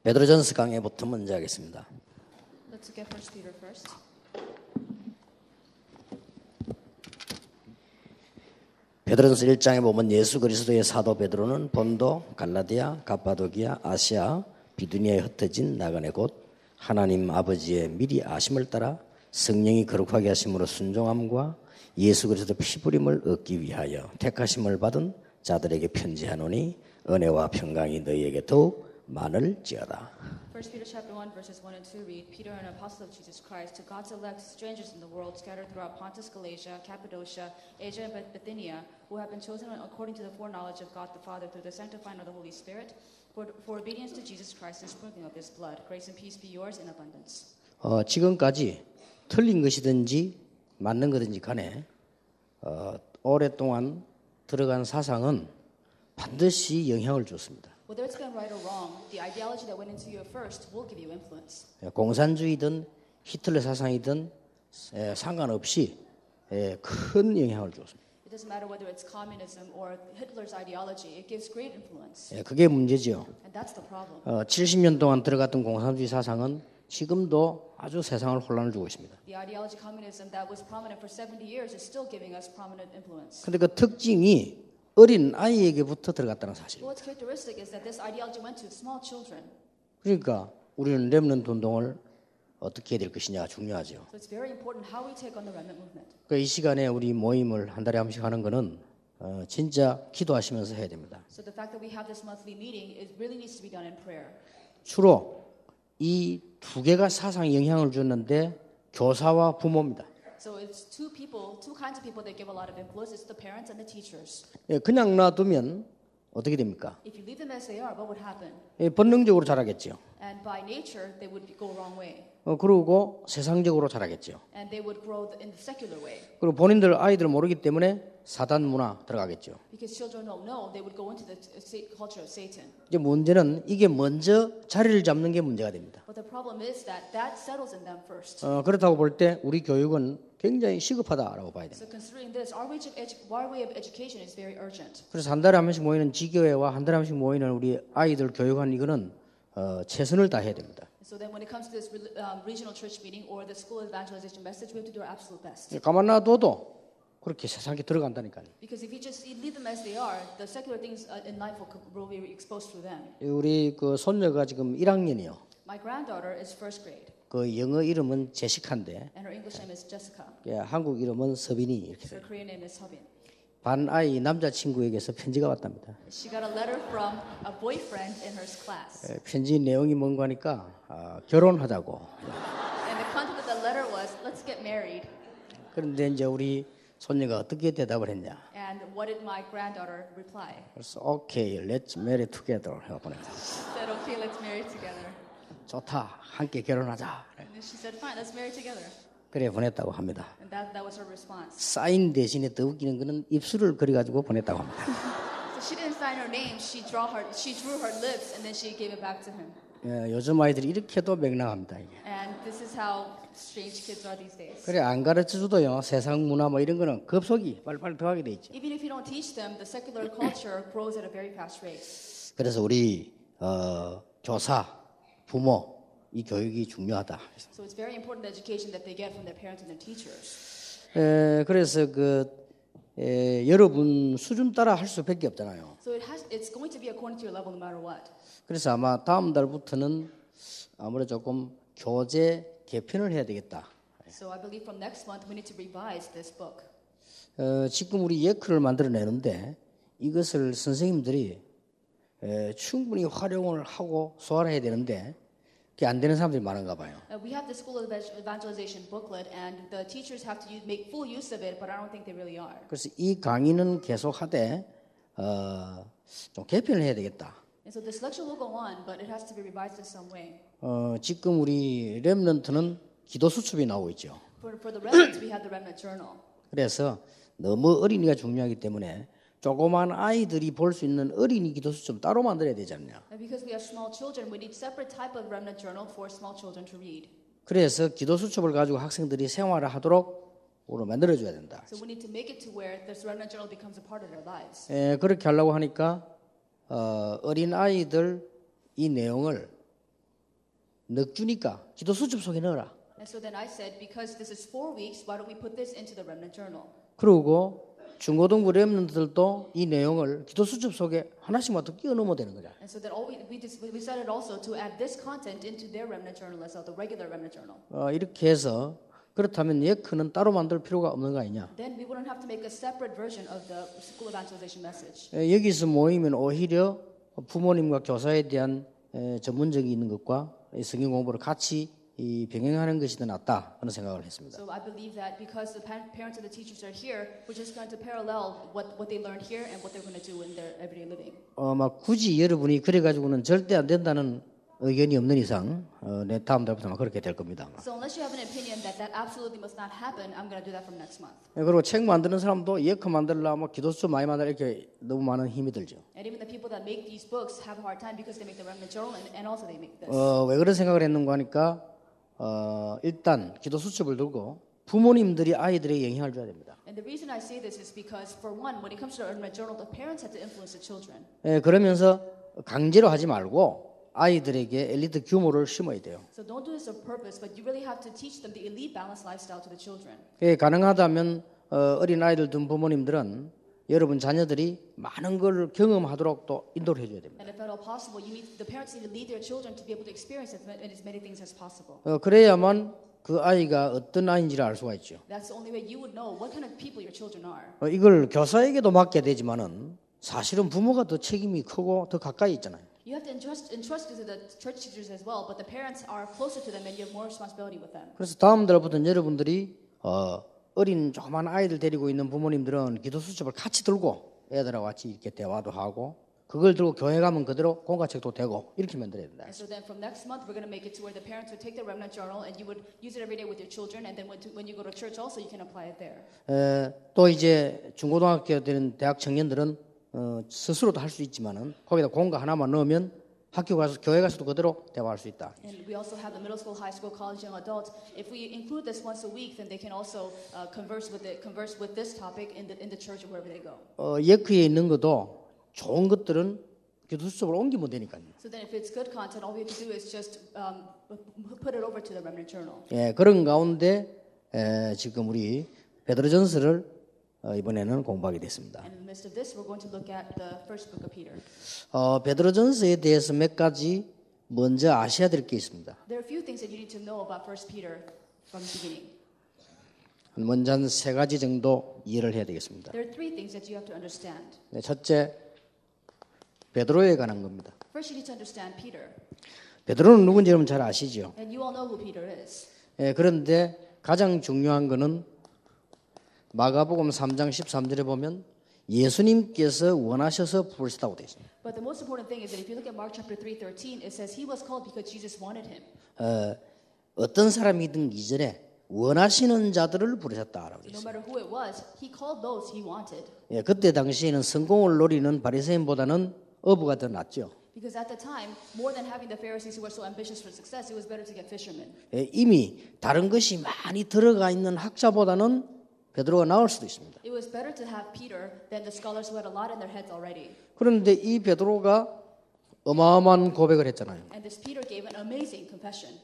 베드로전서 강해부터 먼저 하겠습니다. Let's get 1 Peter first. 베드로전서 1장에 보면 예수 그리스도의 사도 베드로는 본도, 갈라디아, 갑바도기아, 아시아, 비두니아에 흩어진 나그네 곧 하나님 아버지의 미리 아심을 따라 성령이 거룩하게 하심으로 순종함과 예수 그리스도 피부림을 얻기 위하여 택하심을 받은 자들에게 편지하노니 은혜와 평강이 너희에게 더욱 많을지어다. 1 Peter chapter 1 verses 1 and 2 read, Peter, an apostle of Jesus Christ, to God's elect strangers in the world scattered throughout Pontus, Galatia, Cappadocia, Asia, and Bithynia, who have been chosen according to the foreknowledge of God the Father through the sanctifying of the Holy Spirit, for obedience to Jesus Christ and sprinkling of His blood. Grace and peace be yours in abundance. 지금까지 틀린 것이든지 맞는 것든지 간에 오랫동안 들어간 사상은 반드시 영향을 줬습니다. Whether it's been right or wrong, the ideology that went into you at first will give you influence. 공산주의든 히틀러 사상이든 상관없이 큰 영향을 줬습니다. It doesn't matter whether it's communism or Hitler's ideology, it gives great influence. 그게 문제죠. And that's the problem. 70년 동안 들어갔던 공산주의 사상은 지금도 아주 세상을 혼란을 주고 있습니다. The ideology communism that was prominent for 70 years is still giving us prominent influence. 근데 그 특징이 어린 아이에게부터 들어갔다는 사실입니다. What's characteristic is that this ideology went to small children. 그러니까 우리는 렘넌트 운동을 어떻게 해야 될 것이냐가 중요하죠. So it's very important how we take on the remnant movement. 이 시간에 우리 모임을 한 달에 한 번씩 하는 거는 진짜 기도하시면서 해야 됩니다. So the fact that we have this monthly meeting, it really needs to be done in prayer. 주로 이 두 개가 사상에 영향을 줬는데 교사와 부모입니다. So it's two kinds of people that give a lot of influence. It's the parents and the teachers. 그냥 놔두면 어떻게 됩니까? If you leave them as they are, what would happen? 본능적으로 자라겠죠. And by nature, they would go wrong way. 그리고 세상적으로 자라겠죠. And they would grow in the secular way. 그리고 본인들 아이들 모르기 때문에 사단 문화 들어가겠죠. Because children don't know, they would go into the culture of Satan. 이제 문제는 이게 먼저 자리를 잡는 게 문제가 됩니다. But the problem is that settles in them first. 그렇다고 볼 때 우리 교육은 굉장히 시급하다라고 봐야 됩니다. So considering this, our way of education is very urgent. 그래서 한 달에 한 번씩 모이는 지교회와 한 달에 한 번씩 모이는 우리 아이들 교육하는 이거는 최선을 다해야 됩니다. So then when it comes to this regional church meeting or the school evangelization message, we have to do our absolute best. 가만 놔둬도 그렇게 세상에 들어간다니까요. Because if you just leave them as they are, the secular things in life will be exposed through them. 우리 그 손녀가 지금 1학년이요. My granddaughter is first grade. 그 영어 이름은 제시카인데 And her English name is Jessica. 한국 이름은 서빈이 이렇게 돼요. Her Korean name is Seobin. 반 아이 남자친구에게서 편지가 왔답니다. She got a letter from a boyfriend in her class. 편지 내용이 뭔가 하니까 결혼하자고. And the content of the letter was, let's get married. 그런데 이제 우리 손녀가 어떻게 대답을 했냐? And what did my granddaughter reply? 그래서 okay, let's marry together 해서 보냈어요. She said, okay, let's marry together. 좋다, 함께 결혼하자. And then she said, fine, let's marry together. 그래 보냈다고 합니다. And that was her response. 사인 대신에 더 웃기는 거는 입술을 그려가지고 보냈다고 합니다. So she didn't sign her name. She drew her lips, and then she gave it back to him. 요즘 아이들이 이렇게도 맹랑합니다. 이게. And this is how strange kids are these days. 그래 안 가르쳐줘도요 세상 문화 뭐 이런 거는 급속히 빨리빨리 들어가게 돼 있죠. Even if you don't teach them, the secular culture grows at a very fast rate. 그래서 우리 교사, 부모 이 교육이 중요하다. So it's very important the education that they get from their parents and their teachers. 그래서 여러분 수준 따라 할 수밖에 없잖아요. So it's going to be according to your level no matter what. 그래서 아마 다음 달부터는 아무래도 조금 교재 개편을 해야 되겠다. So I believe from next month we need to revise this book. 지금 우리 예크를 만들어내는데 이것을 선생님들이 충분히 활용을 하고 소화를 해야 되는데 그게 안 되는 사람들이 많은가 봐요. We have the school evangelization booklet, and the teachers have to make full use of it, but I don't think they really are. 그래서 이 강의는 계속하되 좀 개편을 해야 되겠다. And so this lecture will go on, but it has to be revised in some way. 지금 우리 렘넌트는 기도 수첩이 나오고 있죠. For the remnants, we have the remnant journal. 그래서 너무 어린이가 중요하기 때문에 조그만 아이들이 볼 수 있는 어린이 기도 수첩 따로 만들어야 되지 않냐. And because we have small children, we need separate type of remnant journal for small children to read. 그래서 기도 수첩을 가지고 학생들이 생활을 하도록 만들어줘야 된다. So we need to make it to where this remnant journal becomes a part of their lives. 그렇게 하려고 하니까 어린 아이들 이 내용을 넉 주니까 기도 수첩 속에 넣어라. And so then I said, because this is 4 weeks, why don't we put this into the remnant journal? 그리고 중고등부 렘넌트들도 이 내용을 기도 수첩 속에 하나씩만 더 끼워 넣으면 되는 거죠. And so then we decided also to add this content into their remnant journal as well, the regular remnant journal. 이렇게 해서 그렇다면 예크는 따로 만들 필요가 없는 거 아니냐? Then we wouldn't have to make a separate version of the school evangelization message. 여기서 모이면 오히려 부모님과 교사에 대한 전문적인 있는 것과 성경 공부를 같이 병행하는 것이 더 낫다 하는 생각을 했습니다. So I believe that because the parents and the teachers are here, we're just going to parallel what they learned here and what they're going to do in their everyday living. 막 굳이 여러분이 그래 가지고는 절대 안 된다는 의견이 없는 이상 내 다음 달부터 그렇게 될 겁니다. So unless you have an opinion that absolutely must not happen, I'm going to do that from next month. 그리고 책 만드는 사람도 예크 만들려면 기도수 많이 만들어 이렇게 너무 많은 힘이 들죠. And even the people that make these books have a hard time because they make the remnant journal and also they make this. 왜 그런 생각을 했는가 하니까 일단 기도 수첩을 들고 부모님들이 아이들에게 영향을 줘야 됩니다. And the reason I say this is because, for one, when it comes to the remnant journal, the parents have to influence the children. 그러면서 강제로 하지 말고 아이들에게 엘리트 규모를 심어야 돼요. So don't do this on purpose, but you really have to teach them the elite balanced lifestyle to the children. 가능하다면 어린 아이들 둔 부모님들은 여러분 자녀들이 많은 걸 경험하도록 또 인도를 해줘야 됩니다. And if at all possible, the parents need to lead their children to be able to experience as many things as possible. 그래야만 그 아이가 어떤 아이인지를 알 수가 있죠. That's the only way you would know what kind of people your children are. 이걸 교사에게도 맡게 되지만은 사실은 부모가 더 책임이 크고 더 가까이 있잖아요. You have to entrust it to the church teachers as well, but the parents are closer to them and you have more responsibility with them. 그래서 다음 달부터는 여러분들이 어린 조그만 아이들 데리고 있는 부모님들은 기도 수첩을 같이 들고 애들하고 같이 이렇게 대화도 하고 그걸 들고 교회 가면 그대로 공과책도 되고 이렇게 만들어야 된다. And so then from next month we're going to make it to where the parents would take the remnant journal and you would use it every day with your children, and then when you go to church also you can apply it there. 또 이제 중고등학교 되는 대학 청년들은 스스로도 할 수 있지만은 거기다 공과 하나만 넣으면 학교 가서 교회 가서도 그대로 대화할 수 있다. And we also have the middle school, high school, college, young adults. If we include this once a week, then they can also converse with this topic in the church or wherever they go. 예크에 있는 것도 좋은 것들은 기도 수첩으로 옮기면 되니까요. So then, if it's good content, all we have to do is just put it over to the remnant journal. 그런 가운데 지금 우리 베드로전서를 이번에는 공부하게 됐습니다. And in the midst of this, we're going to look at the first book of Peter. 베드로전서에 대해서 몇 가지 먼저 아셔야 될 게 있습니다. There are a few things that you need to know about First Peter from the beginning. 먼저 한 세 가지 정도 이해를 해야 되겠습니다. There are three things that you have to understand. 첫째, 베드로에 관한 겁니다. First, you need to understand Peter. 베드로는 누군지 여러분 잘 아시죠? And you all know who Peter is. 그런데 가장 중요한 거는 마가복음 3장 13절에 보면 예수님께서 원하셔서 부르셨다고 되어 있습니다. But the most important thing is that if you look at Mark chapter 3:13, it says he was called because Jesus wanted him. 어떤 사람이든 이전에 원하시는 자들을 부르셨다라고 되어 No 있습니다. matter who it was, he called those he wanted. 그때 당시에는 성공을 노리는 바리새인보다는 어부가 더 낫죠. Because at the time, more than having the Pharisees who were so ambitious for success, it was better to get fishermen. 이미 다른 것이 많이 들어가 있는 학자보다는 베드로가 나을 수도 있습니다. It was better to have Peter than the scholars who had a lot in their heads already. 그런데 이 베드로가 어마어마한 고백을 했잖아요. And this Peter gave an amazing confession.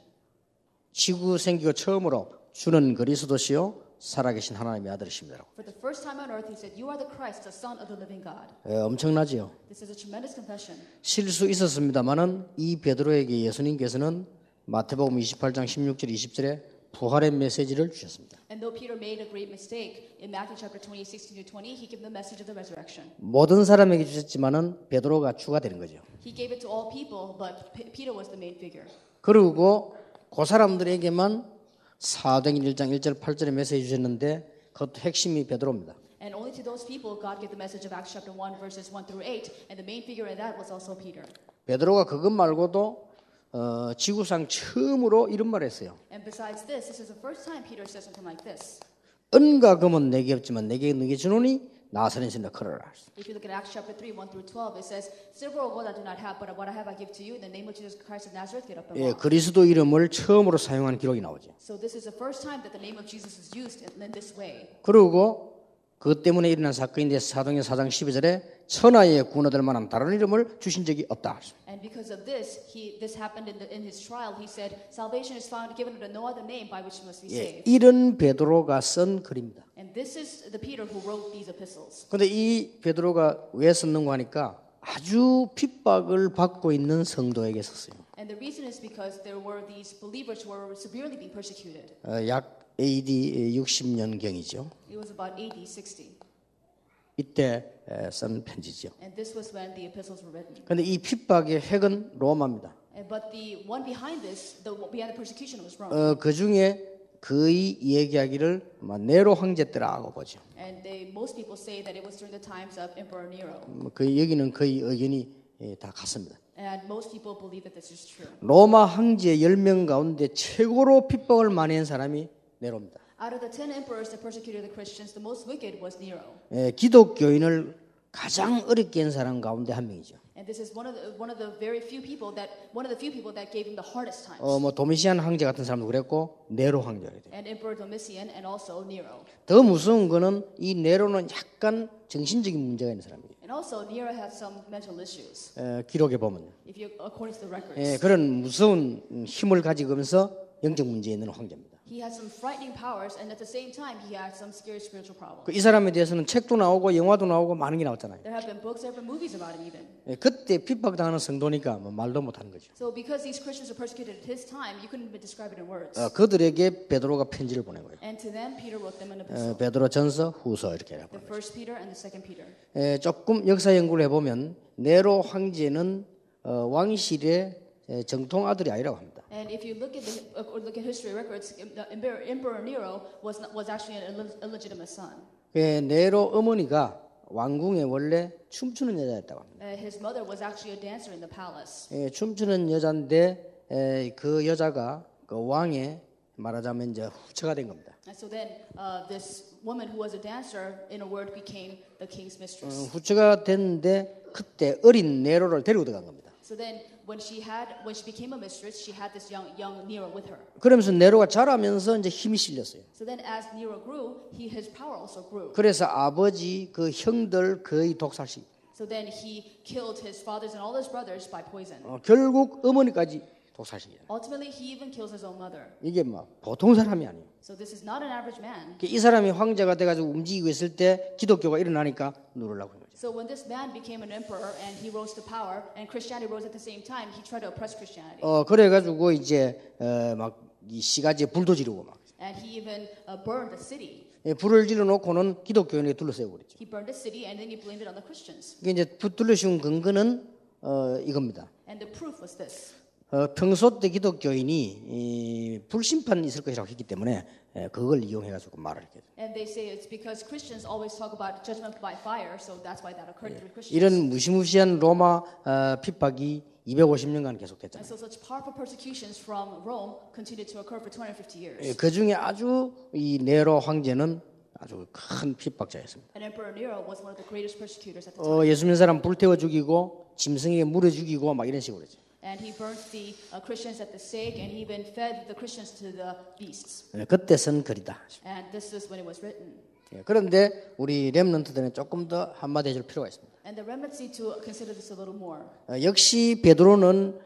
지구 생기고 처음으로 주는 그리스도시요 살아계신 하나님의 아들이십니다. For the first time on earth, he said, "You are the Christ, the Son of the living God." 엄청나지요. This is a tremendous confession. 실수 있었습니다만은 이 베드로에게 예수님께서는 마태복음 28장 16절 20절에 부활의 메시지를 주셨습니다. And though Peter made a great mistake in Matthew chapter 20:16-20, he gave the message of the resurrection. 모든 사람에게 주셨지만은 베드로가 주가 되는 거죠. He gave it to all people, but Peter was the main figure. 그리고 그 사람들에게만 사도행전 1장 1절 8절의 메시지 주셨는데 그것도 핵심이 베드로입니다. And only to those people God gave the message of Acts chapter 1 verses 1 through 8, and the main figure in that was also Peter. 베드로가 그것 말고도 지구상 처음으로 이런 말을 했어요. And besides this is the first time Peter says something like this. 은과 금은 내게 없지만 내게 너게 주노니 나사렛에서 걸어라. If you look at Acts chapter 3, 1 through 12, it says, "Silver or gold I do not have, but what I have I give to you. In the name of Jesus Christ of Nazareth, get up and walk." 그리스도 이름을 처음으로 사용한 기록이 나오죠. So this is the first time that the name of Jesus is used in this way. 그리고 그것 때문에 일어난 사건인데 사도행전 4장 12절에 천하에 구원받을 만한 다른 이름을 주신 적이 없다. And because of this, this happened in his trial. He said, "Salvation is found given under no other name by which we must be saved." 이런 베드로가 쓴 글입니다. And this is the Peter who wrote these epistles. 그런데 이 베드로가 왜 썼는가 하니까 아주 핍박을 받고 있는 성도에게 썼어요. And the reason is because there were these believers who were severely being persecuted. 약 AD 60년경이죠. It was about AD 60. 이때 쓴 편지죠. And this was when the epistles were written. 그런데 이 핍박의 핵은 로마입니다. But the one behind this, behind the persecution was Rome. 그 중에 거의 얘기하기를 네로 황제 때라고 보죠. And most people say that it was during the times of Emperor Nero. 그 여기는 거의 의견이 다 같습니다. And most people believe that this is true. 로마 황제 10명 가운데 최고로 핍박을 많이 한 사람이 네로입니다. Out of the 10 emperors that persecuted the Christians, the most wicked was Nero. 기독교인을 가장 어렵게 한 사람 가운데 한 명이죠. And this is one of the few people that gave him the hardest times. 도미시안 황제 같은 사람도 그랬고 네로 황제가 그랬대요. And Emperor Domitian and also Nero. 더 무서운 거는 이 네로는 약간 정신적인 문제가 있는 사람이에요. And also Nero had some mental issues. 기록에 보면 According to the records. 그런 무서운 힘을 가지고면서 영적 문제에 있는 황제입니다. He had some frightening powers, and at the same time, he had some scary spiritual problems. 이 사람에 대해서는 책도 나오고 영화도 나오고 많은 게 나왔잖아요. There have been books, there have been movies about him even. 그때 핍박당하는 성도니까 말도 못하는 거죠. So because these Christians were persecuted at his time, you couldn't even describe it in words. 그들에게 베드로가 편지를 보낸 거예요. And to them, Peter wrote them an epistle. 베드로 전서 후서 이렇게 The first Peter and the second Peter. 조금 역사 연구를 해보면 네로 황제는 왕실의 정통 아들이 아니라고 합니다. And if you look at history records, Emperor Nero was actually an illegitimate son. 네로 어머니가 왕궁에 원래 춤추는 여자였다고 합니다. His mother was actually a dancer in the palace. 춤추는 여자인데 그 여자가 그 왕의 말하자면 이제 후처가 된 겁니다. And so then this woman who was a dancer, in a word, became the king's mistress. 후처가 됐는데 그때 어린 네로를 데리고 들어간 겁니다. So then, when she became a mistress, she had this young Nero with her. 그러면서 네로가 자라면서 이제 힘이 실렸어요. So then, as Nero grew, his power also grew. 그래서 아버지 그 형들 거의 독살시. So then, he killed his fathers and all his brothers by poison. 결국 어머니까지 독살시켜요. Ultimately, he even kills his own mother. 이게 뭐 보통 사람이 아니에요. So this is not an average man. 이 사람이 황제가 돼가지고 움직이고 있을 때 기독교가 일어나니까 누르려고 한 거죠. So when this man became an emperor and he rose to power and Christianity rose at the same time, he tried to oppress Christianity. 그래가지고 이제 막 이 시가지에 불도 지르고 막. And he even burned the city. 불을 질러놓고는 기독교인에게 둘러세우고 그랬죠. He burned the city and then he blamed it on the Christians. 이게 이제 둘러씌운 근거는 이겁니다. And the proof was this. 평소 때 기독교인이 불심판이 있을 것이라고 했기 때문에 그걸 이용해가지고 말을 했거든요. And they say it's because Christians always talk about judgment by fire, so that's why that occurred through Christians. 이런 무시무시한 로마 핍박이 250년간 계속됐잖아요. And so such powerful persecutions from Rome continued to occur for 250 years. 그 중에 아주 이 네로 황제는 아주 큰 핍박자였습니다. And Emperor Nero was one of the greatest persecutors at the time. 예수 믿는 사람 불태워 죽이고 짐승에게 물어 죽이고 막 이런 식으로 했죠. And he burnt the Christians at the stake, and he even fed the Christians to the beasts. 그때 쓴 글이다. And this is when it was written. 그런데 우리 렘넌트들은 조금 더 한마디 해줄 필요가 있습니다. And the remnants need to consider this a little more. 역시 베드로는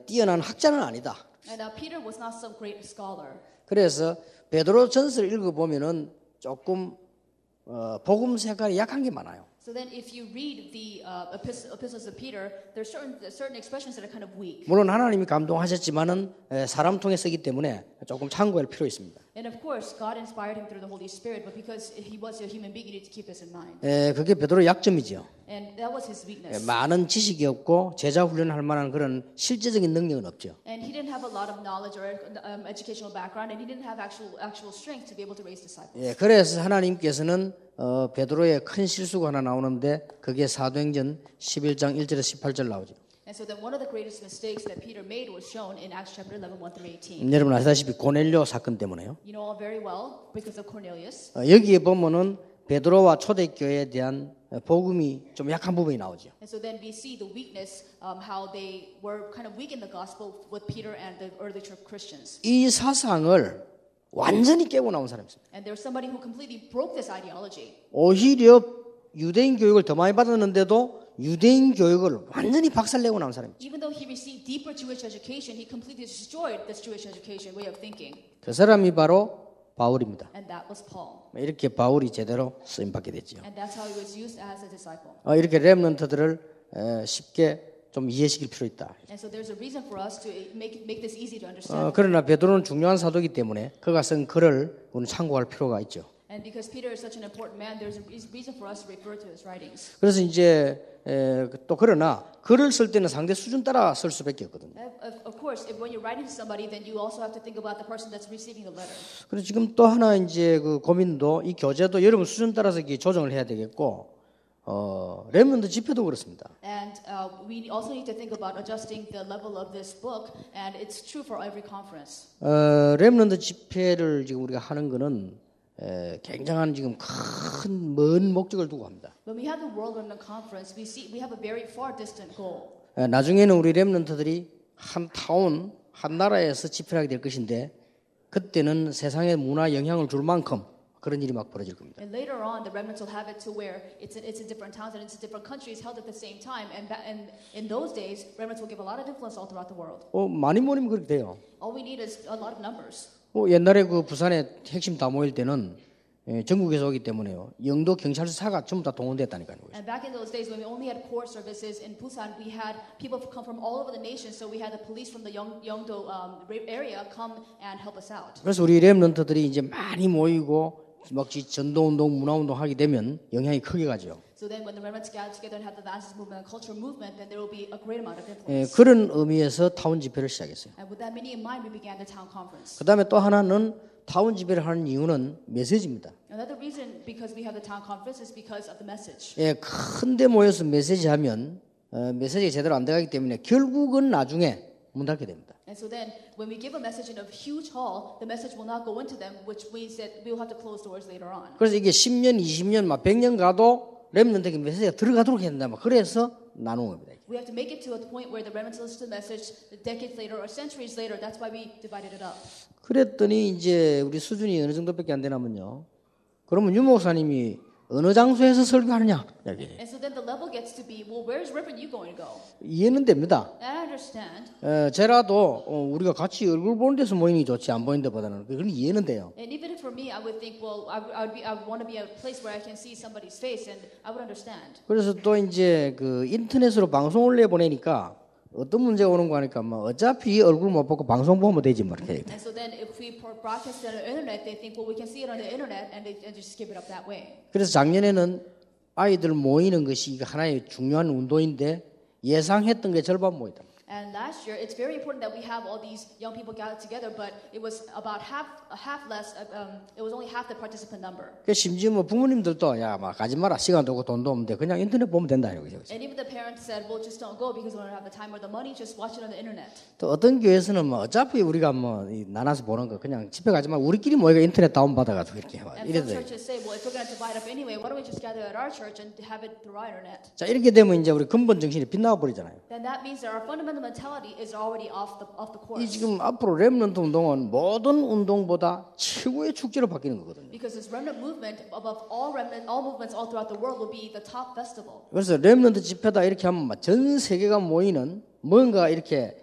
뛰어난 학자는 아니다. And Peter was not some great scholar. 그래서 베드로 전서를 읽어보면은 조금 복음 색깔이 약한 게 많아요. So then, if you read the epistles of Peter, there's certain expressions that are kind of weak. 물론 하나님이 감동하셨지만은 사람 통해 쓰기 때문에 조금 참고할 필요 있습니다. And of course, God inspired him through the Holy Spirit, but because he was a human being, you need to keep this in mind. 그게 베드로의 약점이죠. And that was his weakness. 많은 지식이 없고 제자 훈련할 만한 그런 실제적인 능력은 없죠. And he didn't have a lot of knowledge or educational background, and he didn't have actual strength to be able to raise disciples. 그래서 하나님께서는 베드로의 큰 실수가 하나 나오는데 그게 사도행전 11장 1절에서 18절 나오죠. And so then one of the greatest mistakes that Peter made was shown in Acts chapter 11, 1 through 18. 여러분 아시다시피 고넬료 사건 때문에요. You know all very well because of Cornelius. 여기에 보면은 베드로와 초대교회에 대한 복음이 좀 약한 부분이 나오죠. And so then we see the weakness, how they were kind of weak in the gospel with Peter and the early church Christians. 이 사상을 완전히 깨고 나온 사람이 있습니다. And there's somebody who completely broke this ideology. 오히려 유대인 교육을 더 많이 받았는데도 유대인 교육을 완전히 박살내고 나온 사람이 있죠. Even though he received deeper Jewish education, he completely destroyed this Jewish education way of thinking. 그 사람이 바로 바울입니다. And that was Paul. 이렇게 바울이 제대로 쓰임 받게 됐죠. And that's how he was used as a disciple. 이렇게 렘넌트들을 쉽게 좀 이해시킬 필요 있다. And so there's a reason for us to make this easy to understand. 그러나 베드로는 중요한 사도이기 때문에 그가 쓴 글을 우리는 참고할 필요가 있죠. And because Peter is such an important man, there's a reason for us to refer to his writings. 그래서 이제 또 그러나 글을 쓸 때는 상대 수준 따라 쓸 수밖에 없거든요. Of course, when you're writing to somebody, then you also have to think about the person that's receiving the letter. 그래서 지금 또 하나 이제 그 고민도 이 교재도 여러분 수준 따라서 이렇게 조정을 해야 되겠고 렘넌트 집회도 그렇습니다. And we also need to think about adjusting the level of this book, and it's true for every conference. 렘넌트 집회를 지금 우리가 하는 거는 굉장한 지금 큰 먼 목적을 두고 합니다. When we have the World Remnant Conference, we have a very far distant goal. 나중에는 우리 렘넌트들이 한 타운, 한 나라에서 집회를 하게 될 것인데 그때는 세상에 문화 영향을 줄 만큼 그런 일이 막 벌어질 겁니다. And later on, the remnants will have it to where it's in different towns and it's in different countries held at the same time. And in those days, remnants will give a lot of influence all throughout the world. 많이 모이면 그렇게 돼요. All we need is a lot of numbers. 옛날에 그 부산에 핵심 다 모일 때는 전국에서 오기 때문에요. 영도 경찰서가 전부 다 동원됐다니까요. And back in those days, when we only had core services in Busan, we had people come from all over the nation. So we had the police from the Yeongdo area come and help us out. 그래서 우리 렘넌트들이 이제 많이 모이고 막 전도운동, 문화운동 하게 되면 영향이 크게 가죠. So then, when the remnants gather together and have the masses movement and culture movement, then there will be a great amount of influence. 그런 의미에서 타운 집회를 시작했어요. And with that meaning in mind, we began the town conference. 그 다음에 또 하나는 타운 집회를 하는 이유는 메시지입니다. Another reason because we have the town conference is because of the message. 큰데 모여서 메시지 하면 메시지가 제대로 안 돼가기 때문에 결국은 나중에 문 닫게 됩니다. And so then, when we give a message in a huge hall, the message will not go into them, which means that we will have to close doors later on. 그래서 이게 10년, 20년, 막 100년 가도 렘넌트에게 메시지가 들어가도록 해야 된다. 그래서 나누는 겁니다. We have to make it to a point where the remnants listen to the message decades later or centuries later. That's why we divided it up. 그랬더니 이제 우리 수준이 어느 정도밖에 안 되냐면요. 그러면 유 목사님이 어느 장소에서 설교하느냐? And so then the level gets to be, well, where's Reverend you going to go? 이해는 됩니다. And I understand. 저라도 우리가 같이 얼굴 보는 데서 모이는 게 좋지 안 보이는 데보다는 그건 이해는 돼요. And even for me, I would think, well, I would want to be a place where I can see somebody's face, and I would understand. 그래서 또 이제 그 인터넷으로 방송을 내보내니까 어떤 문제가 오는 거 하니까 뭐 어차피 얼굴 못 보고 방송 보면 되지 뭐 이렇게. And so then if we broadcast it on the internet, they think, well, we can see it on the internet, and they just give it up that way. 그래서 작년에는 아이들 모이는 것이 하나의 중요한 운동인데 예상했던 게 절반 모이다. And last year, it's very important that we have all these young people gathered together, but it was about half less. It was only half the participant number. 그 심지어 뭐 부모님들도 야, 막 가지 마라. 시간도 없고 돈도 없는데 그냥 인터넷 보면 된다 이러고. And even the parents said, well, just don't go because we don't have the time or the money. Just watch it on the internet. 또 어떤 교회에서는 뭐 어차피 우리가 뭐 나눠서 보는 거 그냥 집에 가지 마. 우리끼리 모이가 인터넷 다운 받아가지고 이렇게 해. And some churches say, well, if we're going to divide up anyway, why don't we just gather at our church and have it through our internet? 자 이렇게 되면 이제 우리 근본 정신이 빗나가 버리잖아요. Then that means that our fundamental mentality is already off the 이 course. 지금 앞으로 렘넌트 운동은 모든 운동보다 최고의 축제로 바뀌는 거거든요. Because this remnant movement, above all movements all throughout the world, will be the top festival. 그래서 렘넌트 집회다 이렇게 하면 전 세계가 모이는 뭔가 이렇게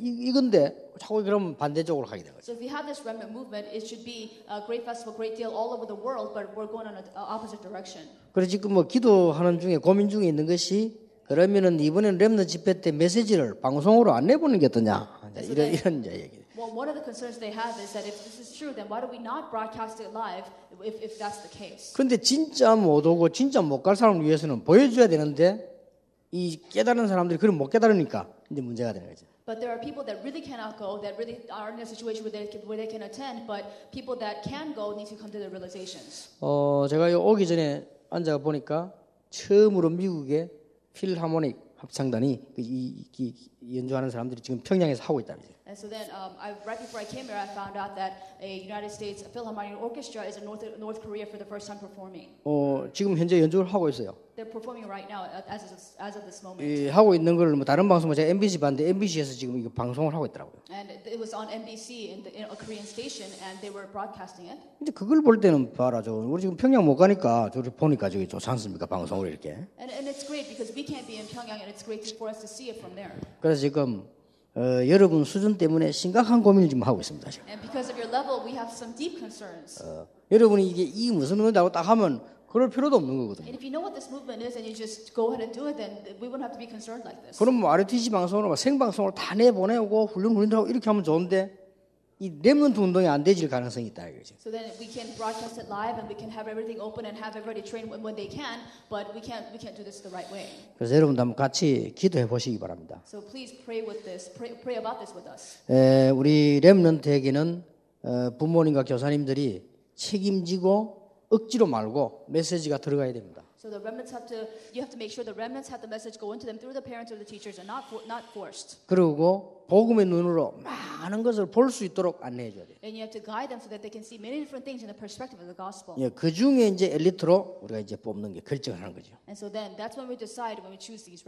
이건데 자꾸 그러면 반대쪽으로 가게 되는 거죠. So if we have this remnant movement, it should be a great festival, great deal all over the world, but we're going on an opposite direction. 그래서 지금 뭐 기도하는 중에 고민 중에 있는 것이 그러면은 이번에는 렘넌트 집회 때 메시지를 방송으로 안 내보는 게 어떠냐 이런 이제 얘기. Well, one of the concerns they have is that if this is true, then why do we not broadcast it live if that's the case? 그런데 진짜 못 오고 진짜 못 갈 사람을 위해서는 보여줘야 되는데 이 깨달은 사람들이 그걸 못 깨달으니까 이제 문제가 되는 거죠. But there are people that really cannot go, that really are in a situation where they can attend, but people that can go need to come to their realizations. 제가 오기 전에 앉아 보니까 처음으로 미국의 필하모닉 합창단이 이 연주하는 사람들이 지금 평양에서 하고 있답니다. And so then, right before I came here, I found out that a United States Philharmonic Orchestra is in North Korea for the first time performing. 지금 현재 연주를 하고 있어요. They're performing right now as of this moment. 하고 있는 걸 뭐 다른 방송은 제가 MBC 봤는데 MBC에서 지금 이거 방송을 하고 있더라고요. And it was on NBC in a Korean station, and they were broadcasting it. 근데 그걸 볼 때는 봐라, 우리 지금 평양 못 가니까 저를 보니까 저기 좋지 않습니까? 방송을 이렇게. And it's great because we can't be in Pyongyang, and it's great for us to see it from there. 그래서 지금 여러분 수준 때문에 심각한 고민을 지금 하고 있습니다. 지금. And because of your level, we have some deep concerns. 여러분이 이게 무슨 문제라고 딱 하면 그럴 필요도 없는 거거든요. And if you know what this movement is and you just go ahead and do it, then we wouldn't have to be concerned like this. 그럼 뭐 RTC 방송으로 생방송을 다 내보내고 훈련하고 이렇게 하면 좋은데 이 렘넌트 운동이 안 되질 가능성이 있다 이거지. So then we can broadcast it live and we can have everything open and have everybody train when they can, but we can't do this the right way. 그래서 여러분도 한번 같이 기도해 보시기 바랍니다. So please pray with this, pray about this with us. 우리 렘넌트에게는 부모님과 교사님들이 책임지고 억지로 말고 메시지가 들어가야 됩니다. So the remnants you have to make sure the remnants have the message go into them through the parents or the teachers and not forced. 그리고 복음의 눈으로 많은 것을 볼 수 있도록 안내해 줘야 돼요. And you have to guide them so that they can see many different things in the perspective of the gospel. 예, 그 중에 이제 엘리트로 우리가 이제 뽑는 게 결정하는 거죠. And so then that's when we decide when we choose these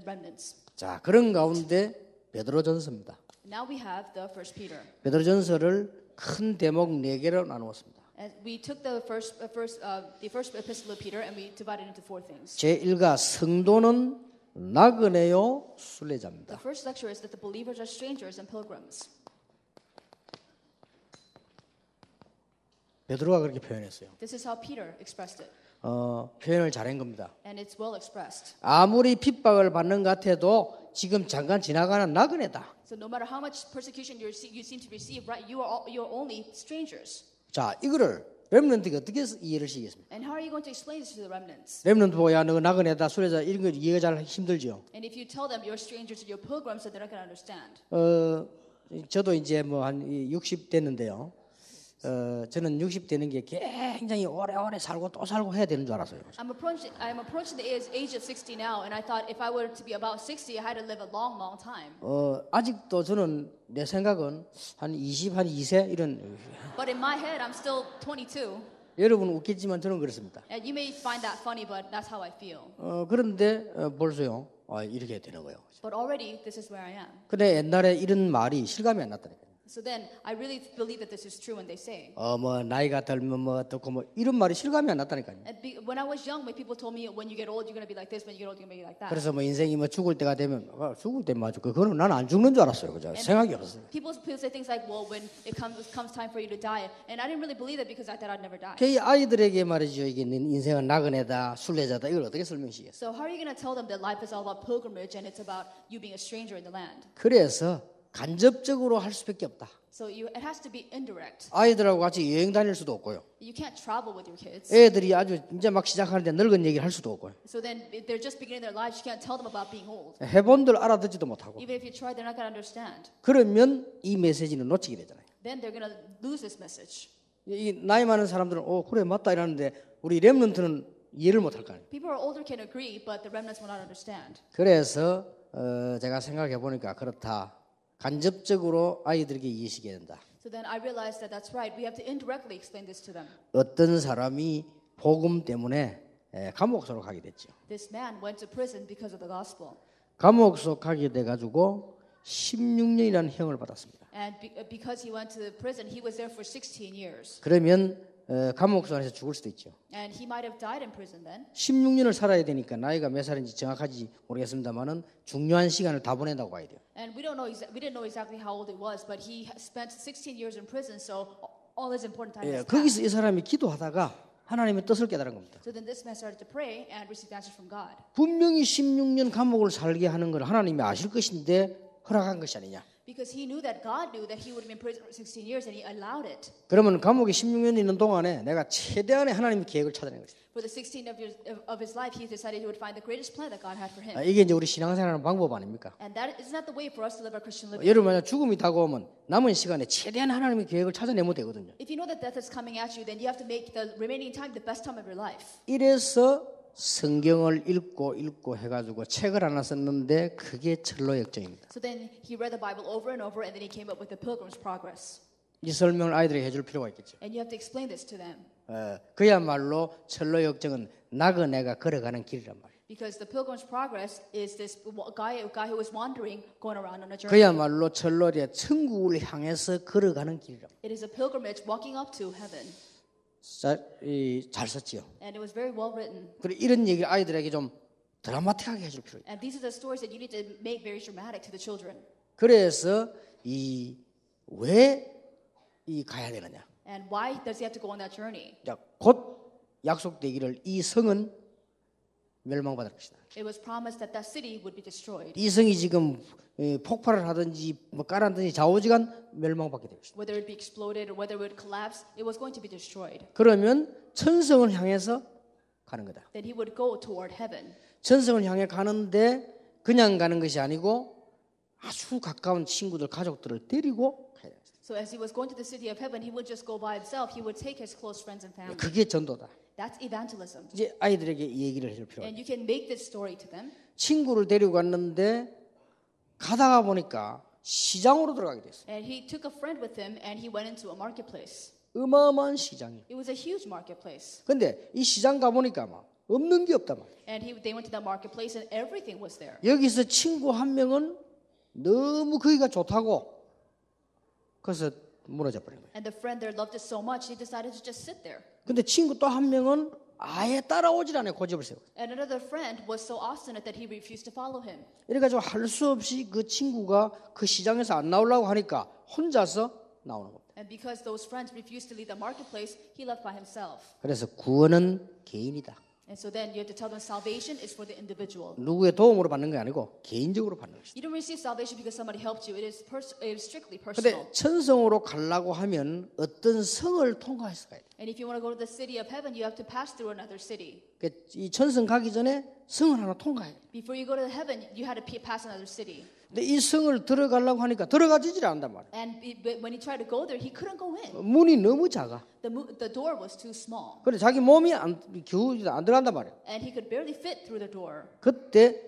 remnants. 자, 그런 가운데 베드로전서입니다. Now we have the First Peter. 베드로전서를 큰 대목 4개로 나누었습니다. And we took the first epistle of Peter and we divided it into 4 things. 제1가 성도는 나그네요 순례자입니다. The first lecture is that the believers are strangers and pilgrims. 베드로가 그렇게 표현했어요. This is how Peter expressed it. 표현을 잘한 겁니다. And it's well expressed. 아무리 핍박을 받는 것 같아도 지금 잠깐 지나가는 나그네다. So no matter how much persecution you seem to receive, right, you are only strangers. 자, 이거를 렘넌트가 어떻게 이해를 시키겠습니까? And how are you going to explain this to the remnants? 렘넌트 보고 야, 너 나그네다 순례자 이런 거 이해가 잘 힘들죠. And if you tell them you're strangers and you're pilgrims, then they're not going to understand. 저도 이제 뭐 한 60 됐는데요. 저는 60 되는 게 굉장히 오래오래 살고 또 살고 해야 되는 줄 알았어요. I'm approaching the age of 60 now, and I thought if I were to be about 60, I had to live a long time. 아직도 저는 내 생각은 한 20, 한 2세 이런. But in my head, I'm still 22. 여러분은 웃겠지만 저는 그렇습니다. And you may find that funny, but that's how I feel. 그런데 벌써요. 이렇게 되는 거예요. But already, this is where I am. 근데 옛날에 이런 말이 실감이 안 났다니까요. So then, I really believe that this is true when they say. 뭐 나이가 들면 뭐 어떻고 뭐 이런 말이 실감이 안 났다니까요. When I was young, when people told me when you get old, you're going to be like this. When you get old, you're going to be like that. 그래서 뭐 인생이 뭐 죽을 때가 되면 죽을 때 맞아. 그거는 난 안 죽는 줄 알았어요. 그죠? 생각이 없었어요. People say things like, well, when it comes time for you to die, and I didn't really believe it because I thought I'd never die. 그 아이들에게 말이죠. 이게 인생은 나그네다, 순례자다. 이걸 어떻게 설명시겠어요? So how are you going to tell them that life is all about pilgrimage and it's about you being a stranger in the land? 그래서 간접적으로 할 수밖에 없다. So it has to be indirect. 아이들하고 같이 여행 다닐 수도 없고요. You can't travel with your kids. 애들이 아주 이제 막 시작하는데 늙은 얘기를 할 수도 없고요. So then they're just beginning their lives. You can't tell them about being old. 해본들 알아듣지도 못하고. Even if you try, they're not going to understand. 그러면 이 메시지는 놓치게 되잖아요. Then they're going to lose this message. 이 나이 많은 사람들은 그래 맞다 이러는데 우리 렘넌트는 이해를 못할 거 아니에요. People who are older can agree, but the remnants will not understand. 그래서 제가 생각해 보니까 그렇다. 간접적으로 아이들에게 이해시켜야 된다. So then I realized that that's right. We have to indirectly explain this to them. 어떤 사람이 복음 때문에 감옥소로 가게 됐죠. This man went to prison because of the gospel. 감옥소 가게 돼 가지고 16년이라는 형을 받았습니다. And because he went to prison, he was there for 16 years. 그러면 감옥소 안에서 죽을 수도 있죠. And he might have died in prison then. 16년을 살아야 되니까 나이가 몇 살인지 정확하지 모르겠습니다만은 중요한 시간을 다 보낸다고 봐야 돼요. And we didn't know exactly how old it was, but he spent 16 years in prison, so all his important time was 거기서 passed. 이 사람이 기도하다가 하나님의 뜻을 깨달은 겁니다. So then this man started to pray and received answers from God. 분명히 16년 감옥을 살게 하는 걸 하나님이 아실 것인데 허락한 것이 아니냐. Because he knew that God knew that he would have been in prison for 16 years, and he allowed it. 그러면 감옥에 16년 있는 동안에 내가 최대한의 하나님의 계획을 찾아낸 것이다. For the 16 of his life, he decided he would find the greatest plan that God had for him. 이게 이제 우리 신앙생활하는 방법 아닙니까? And that is not the way for us to live our Christian living. 여러분 만약 죽음이 다가오면 남은 시간에 최대한 하나님의 계획을 찾아내면 되거든요. If you know that death is coming at you, then you have to make the remaining time the best time of your life. 이래서 성경을 읽고 해가지고 책을 하나 썼는데 그게 철로 역정입니다. So then he read the Bible over and over, and then he came up with the Pilgrim's Progress. 이 설명을 아이들에게 해줄 필요가 있겠죠. And you have to explain this to them. 그야말로 철로 역정은 나그네가 걸어가는 길이란 말이에요. Because the Pilgrim's Progress is this guy who was wandering, going around on a journey. 그야말로 철로에 천국을 향해서 걸어가는 길이란 말이에요. It is a pilgrimage walking up to heaven. 잘 썼지요. And it was very well written. 그리고 이런 얘기를 아이들에게 좀 드라마틱하게 해줄 필요가 있어요. And these are the stories that you need to make very dramatic to the children. 그래서 왜 가야 되느냐? And why does he have to go on that journey? 자, 곧 약속되기를 이 성은 멸망받을 것이다. It was promised that that city would be destroyed. 이 성이 지금 폭발을 하든지 깔았든지 좌우지간 멸망받게 될 것이다. Whether it be exploded or whether it would collapse, it was going to be destroyed. 그러면 천성을 향해서 가는 거다. That he would go toward heaven. 천성을 향해 가는데 그냥 가는 것이 아니고 아주 가까운 친구들, 가족들을 데리고 가야 된다. So as he was going to the city of heaven, he would just go by himself. He would take his close friends and family. 그게 전도다. That's evangelism. 이제 아이들에게 이 얘기를 해줄 필요가 And 있다. you can make this story to them. 친구를 데리고 갔는데 가다가 보니까 시장으로 들어가게 됐어요. And he took a friend with him and he went into a marketplace. 어마어마한 시장이. It was a huge marketplace. 근데 이 시장 가보니까 막 없는 게 없단 말이에요. And they went to that marketplace and everything was there. 여기서 친구 한 명은 너무 거기가 좋다고 그래서 무너져 버린 거예요. And the friend there loved it so much, he decided to just sit there. 근데 친구 또 한 명은 아예 따라오질 않아요. 고집을 세워. And another friend was so obstinate that he refused to follow him. 이래가지고 할 수 없이 그 친구가 그 시장에서 안 나오려고 하니까 혼자서 나오는 겁니다. And because those friends refused to leave the marketplace, he left by himself. 그래서 구원은 개인이다. And so then you have to tell them salvation is for the individual. 누구의 도움으로 받는 게 아니고 개인적으로 받는 것이다. You don't receive salvation because somebody helped you. It is strictly 근데 personal. 천성으로 가려고 하면 어떤 성을 통과해서 가야 돼. And if you want to go to the city of heaven, you have to pass through another city. 이 천성 가기 전에 성을 하나 통과해야 돼. Before you go to heaven, you had to pass another city. 근데 이 성을 들어가려고 하니까 들어가지질 않단 말이야. And when he tried to go there, he couldn't go in. 문이 너무 작아. The door was too small. 그래 자기 몸이 겨우 안 들어간단 말이야. And he could barely fit through the door. 그때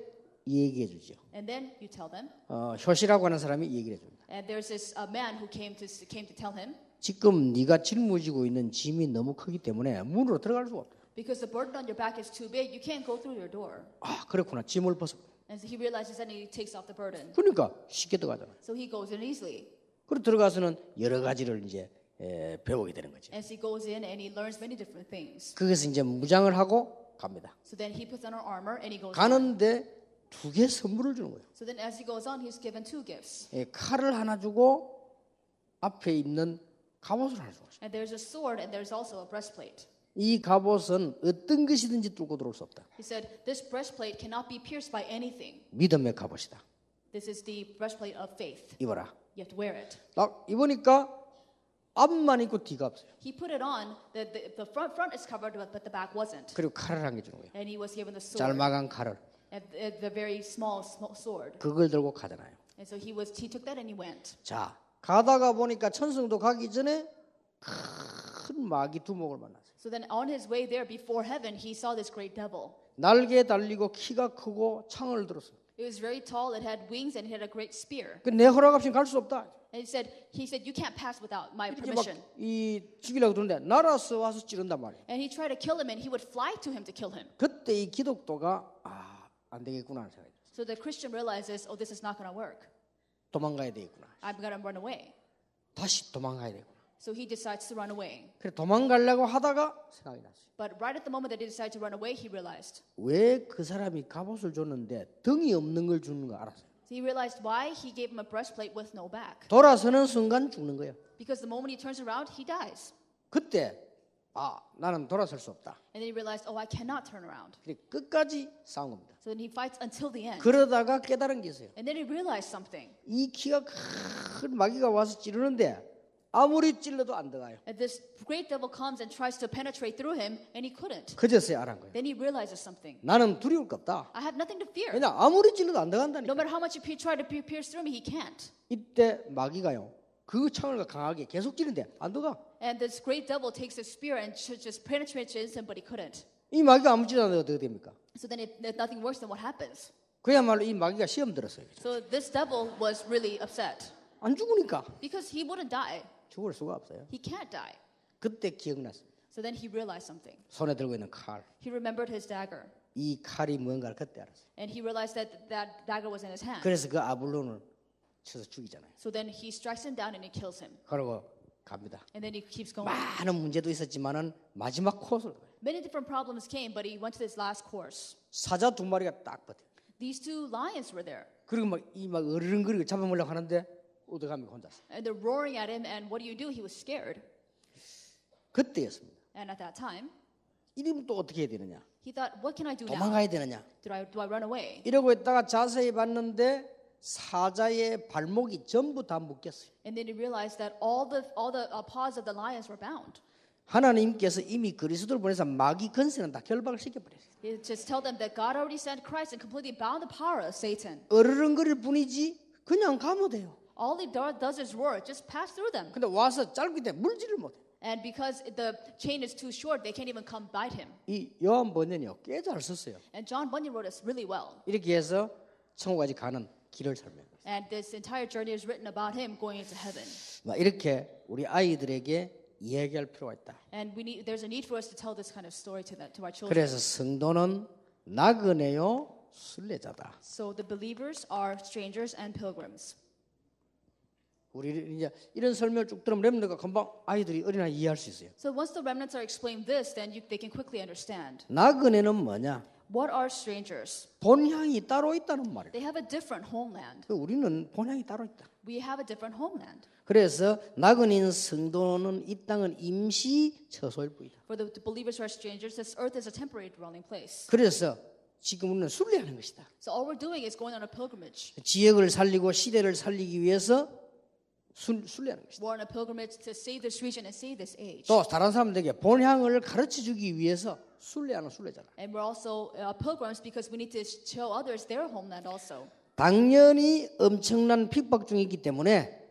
이 얘기해 주죠. And then you tell them. 효시라고 하는 사람이 이 얘기를 해줍니다. And there's this man who came to tell him. 지금 네가 짊어지고 있는 짐이 너무 크기 때문에 문으로 들어갈 수가 없다. Because the burden on your back is too big, you can't go through your door. 아 그렇구나. 짐을 벗어. And so he realizes that he takes off the burden. 그러니까 쉽게 들어가잖아. So he goes in easily. 그리고 들어가서는 여러 가지를 이제 배우게 되는 거지. And so he goes in and he learns many different things. 거기서 이제 무장을 하고 갑니다. So then he puts on armor and he goes on. 가는데 두 개 선물을 주는 거예요. So then as he goes on, he's given two gifts. 칼을 하나 주고 앞에 있는 갑옷을 하나 주고. And there's a sword and there's also a breastplate. 이 갑옷은 어떤 것이든지 뚫고 들어올 수 없다. He said, this breastplate cannot be pierced by anything. 믿음의 갑옷이다. This is the breastplate of faith. 입어라. You have to wear it. 딱 입으니까 앞만 있고 뒤가 없어요. He put it on. The front is covered, but the back wasn't. 그리고 칼을 한 개 주는 거예요. And he was given the sword. 짤막한 칼을. The very small sword. 그걸 들고 가잖아요. And so he took that and he went. 자, 가다가 보니까 천성도 가기 전에 큰 마귀 두목을 만났어요. So then on his way there before heaven, he saw this great devil. 날개에 달리고 키가 크고 창을 들었어요. It was very tall, it had wings, and it had a great spear. 내 허락 없이는 갈 수 없다. And he said, you can't pass without my 이렇게 permission. 막이 죽이려고 그러는데 날아서 와서 찌른단 말이에요. And he tried to kill him, and he would fly to him to kill him. 그때 이 기독도가 안 되겠구나 하는 생각이 들었어요. So the Christian realizes, oh, this is not going to work. 도망가야 되겠구나. I'm going to run away. 다시 도망가야 되겠구나. So he decides to run away. 그래 도망가려고 하다가 생각이 났어요. But right at the moment that he decided to run away, he realized. 왜 그 사람이 갑옷을 줬는데 등이 없는 걸 주는 거 알았어요. So he realized why he gave him a breastplate with no back. 돌아서는 순간 죽는 거예요. Because the moment he turns around, he dies. 그때 나는 돌아설 수 없다. And then he realized, oh, I cannot turn around. 그래 끝까지 싸운 겁니다. So then he fights until the end. 그러다가 깨달은 게 있어요. And then he realized something. 이 키가 큰 마귀가 와서 찌르는데 아무리 찔러도 안 들어가요. And this great devil comes and tries to penetrate through him, and he couldn't. 그제서야 알은 거예요. Then he realizes something. 나는 두려울 거 없다. I have nothing to fear. 왜냐 아무리 찔러도 안 No 들어간다니까. matter how much you try to pierce through me, he can't. 이때 마귀가요. 그 창을 강하게 계속 찌르는데 안 들어가. And this great devil takes a spear and just penetrates him, but he couldn't. 이 마귀가 아무 짓 안 해도 어떻게 됩니까? So then if nothing works, then what happens? 그야말로 이 마귀가 시험 들었어요. So this devil was really upset 안 죽으니까 because he wouldn't die. 죽을 수가 없어요. He can't die. 그때 기억났습니다. So then he realized something. 손에 들고 있는 칼. He remembered his dagger. 이 칼이 무언가를 그때 알았어요. And he realized that that dagger was in his hand. 그래서 그 아블론을 쳐서 죽이잖아요. So then he strikes him down and he kills him. 그러고 갑니다. And then he keeps going. 많은 문제도 있었지만은 마지막 코스로 Many different problems came, but he went to this last course. 사자 두 마리가 딱 버텨. These two lions were there. 그리고 막 어른거리고 잡아먹으려고 하는데 어떡합니까 혼자서. And they're roaring at him, and what do? He was scared. 그때였습니다. And at that time, 이러면 또 어떻게 해야 되느냐? he thought, what can I do now? 도망가야 되느냐? Do I run away? 이러고 있다가 자세히 봤는데 사자의 발목이 전부 다 묶였어요. And then he realized that all the paws of the lions were bound. 하나님께서 이미 그리스도를 보내서 마귀 건세는 다 결박을 시켜버렸어요. He just tell them that God already sent Christ and completely bound the power of Satan. 어르렁거릴 뿐이지 그냥 가면 돼요. All he does is roar, just pass through them. 근데 와서 짧기 때문에 물지를 못해. And because the chain is too short, they can't even come bite him. 이 요한 번연이요 꽤 잘 썼어요. And John Bunyan wrote us really well. 이렇게 해서 천국까지 가는 길을 설명해요. And this entire journey is written about him going into heaven. 막 이렇게 우리 아이들에게 이야기할 필요가 있다. And there's a need for us to tell this kind of story to our children. 그래서 성도는 나그네요 순례자다. So the believers are strangers and pilgrims. 우리 이제 이런 설명을 쭉 들으면 렘너가 금방 아이들이 어린아이 이해할 수 있어요. So once the remnants are explained this, then they can quickly understand. 나그네는 뭐냐? What are strangers? 본향이 따로 있다는 말이에요. They have a different homeland. 우리는 본향이 따로 있다. We have a different homeland. 그래서 나그네인 성도는 이 땅은 임시 처소일 뿐이다. For the believers who are strangers, this earth is a temporary dwelling place. 그래서 지금 우리는 순례하는 것이다. So all we're doing is going on a pilgrimage. 지역을 살리고 시대를 살리기 위해서 순례하는 것이다. We're on a pilgrimage to save this region and save this age. 또 다른 사람들에게 본향을 가르쳐주기 위해서 순례하는 순례자다. And we're also pilgrims because we need to show others their homeland also. 당연히 엄청난 핍박 중에 있기 때문에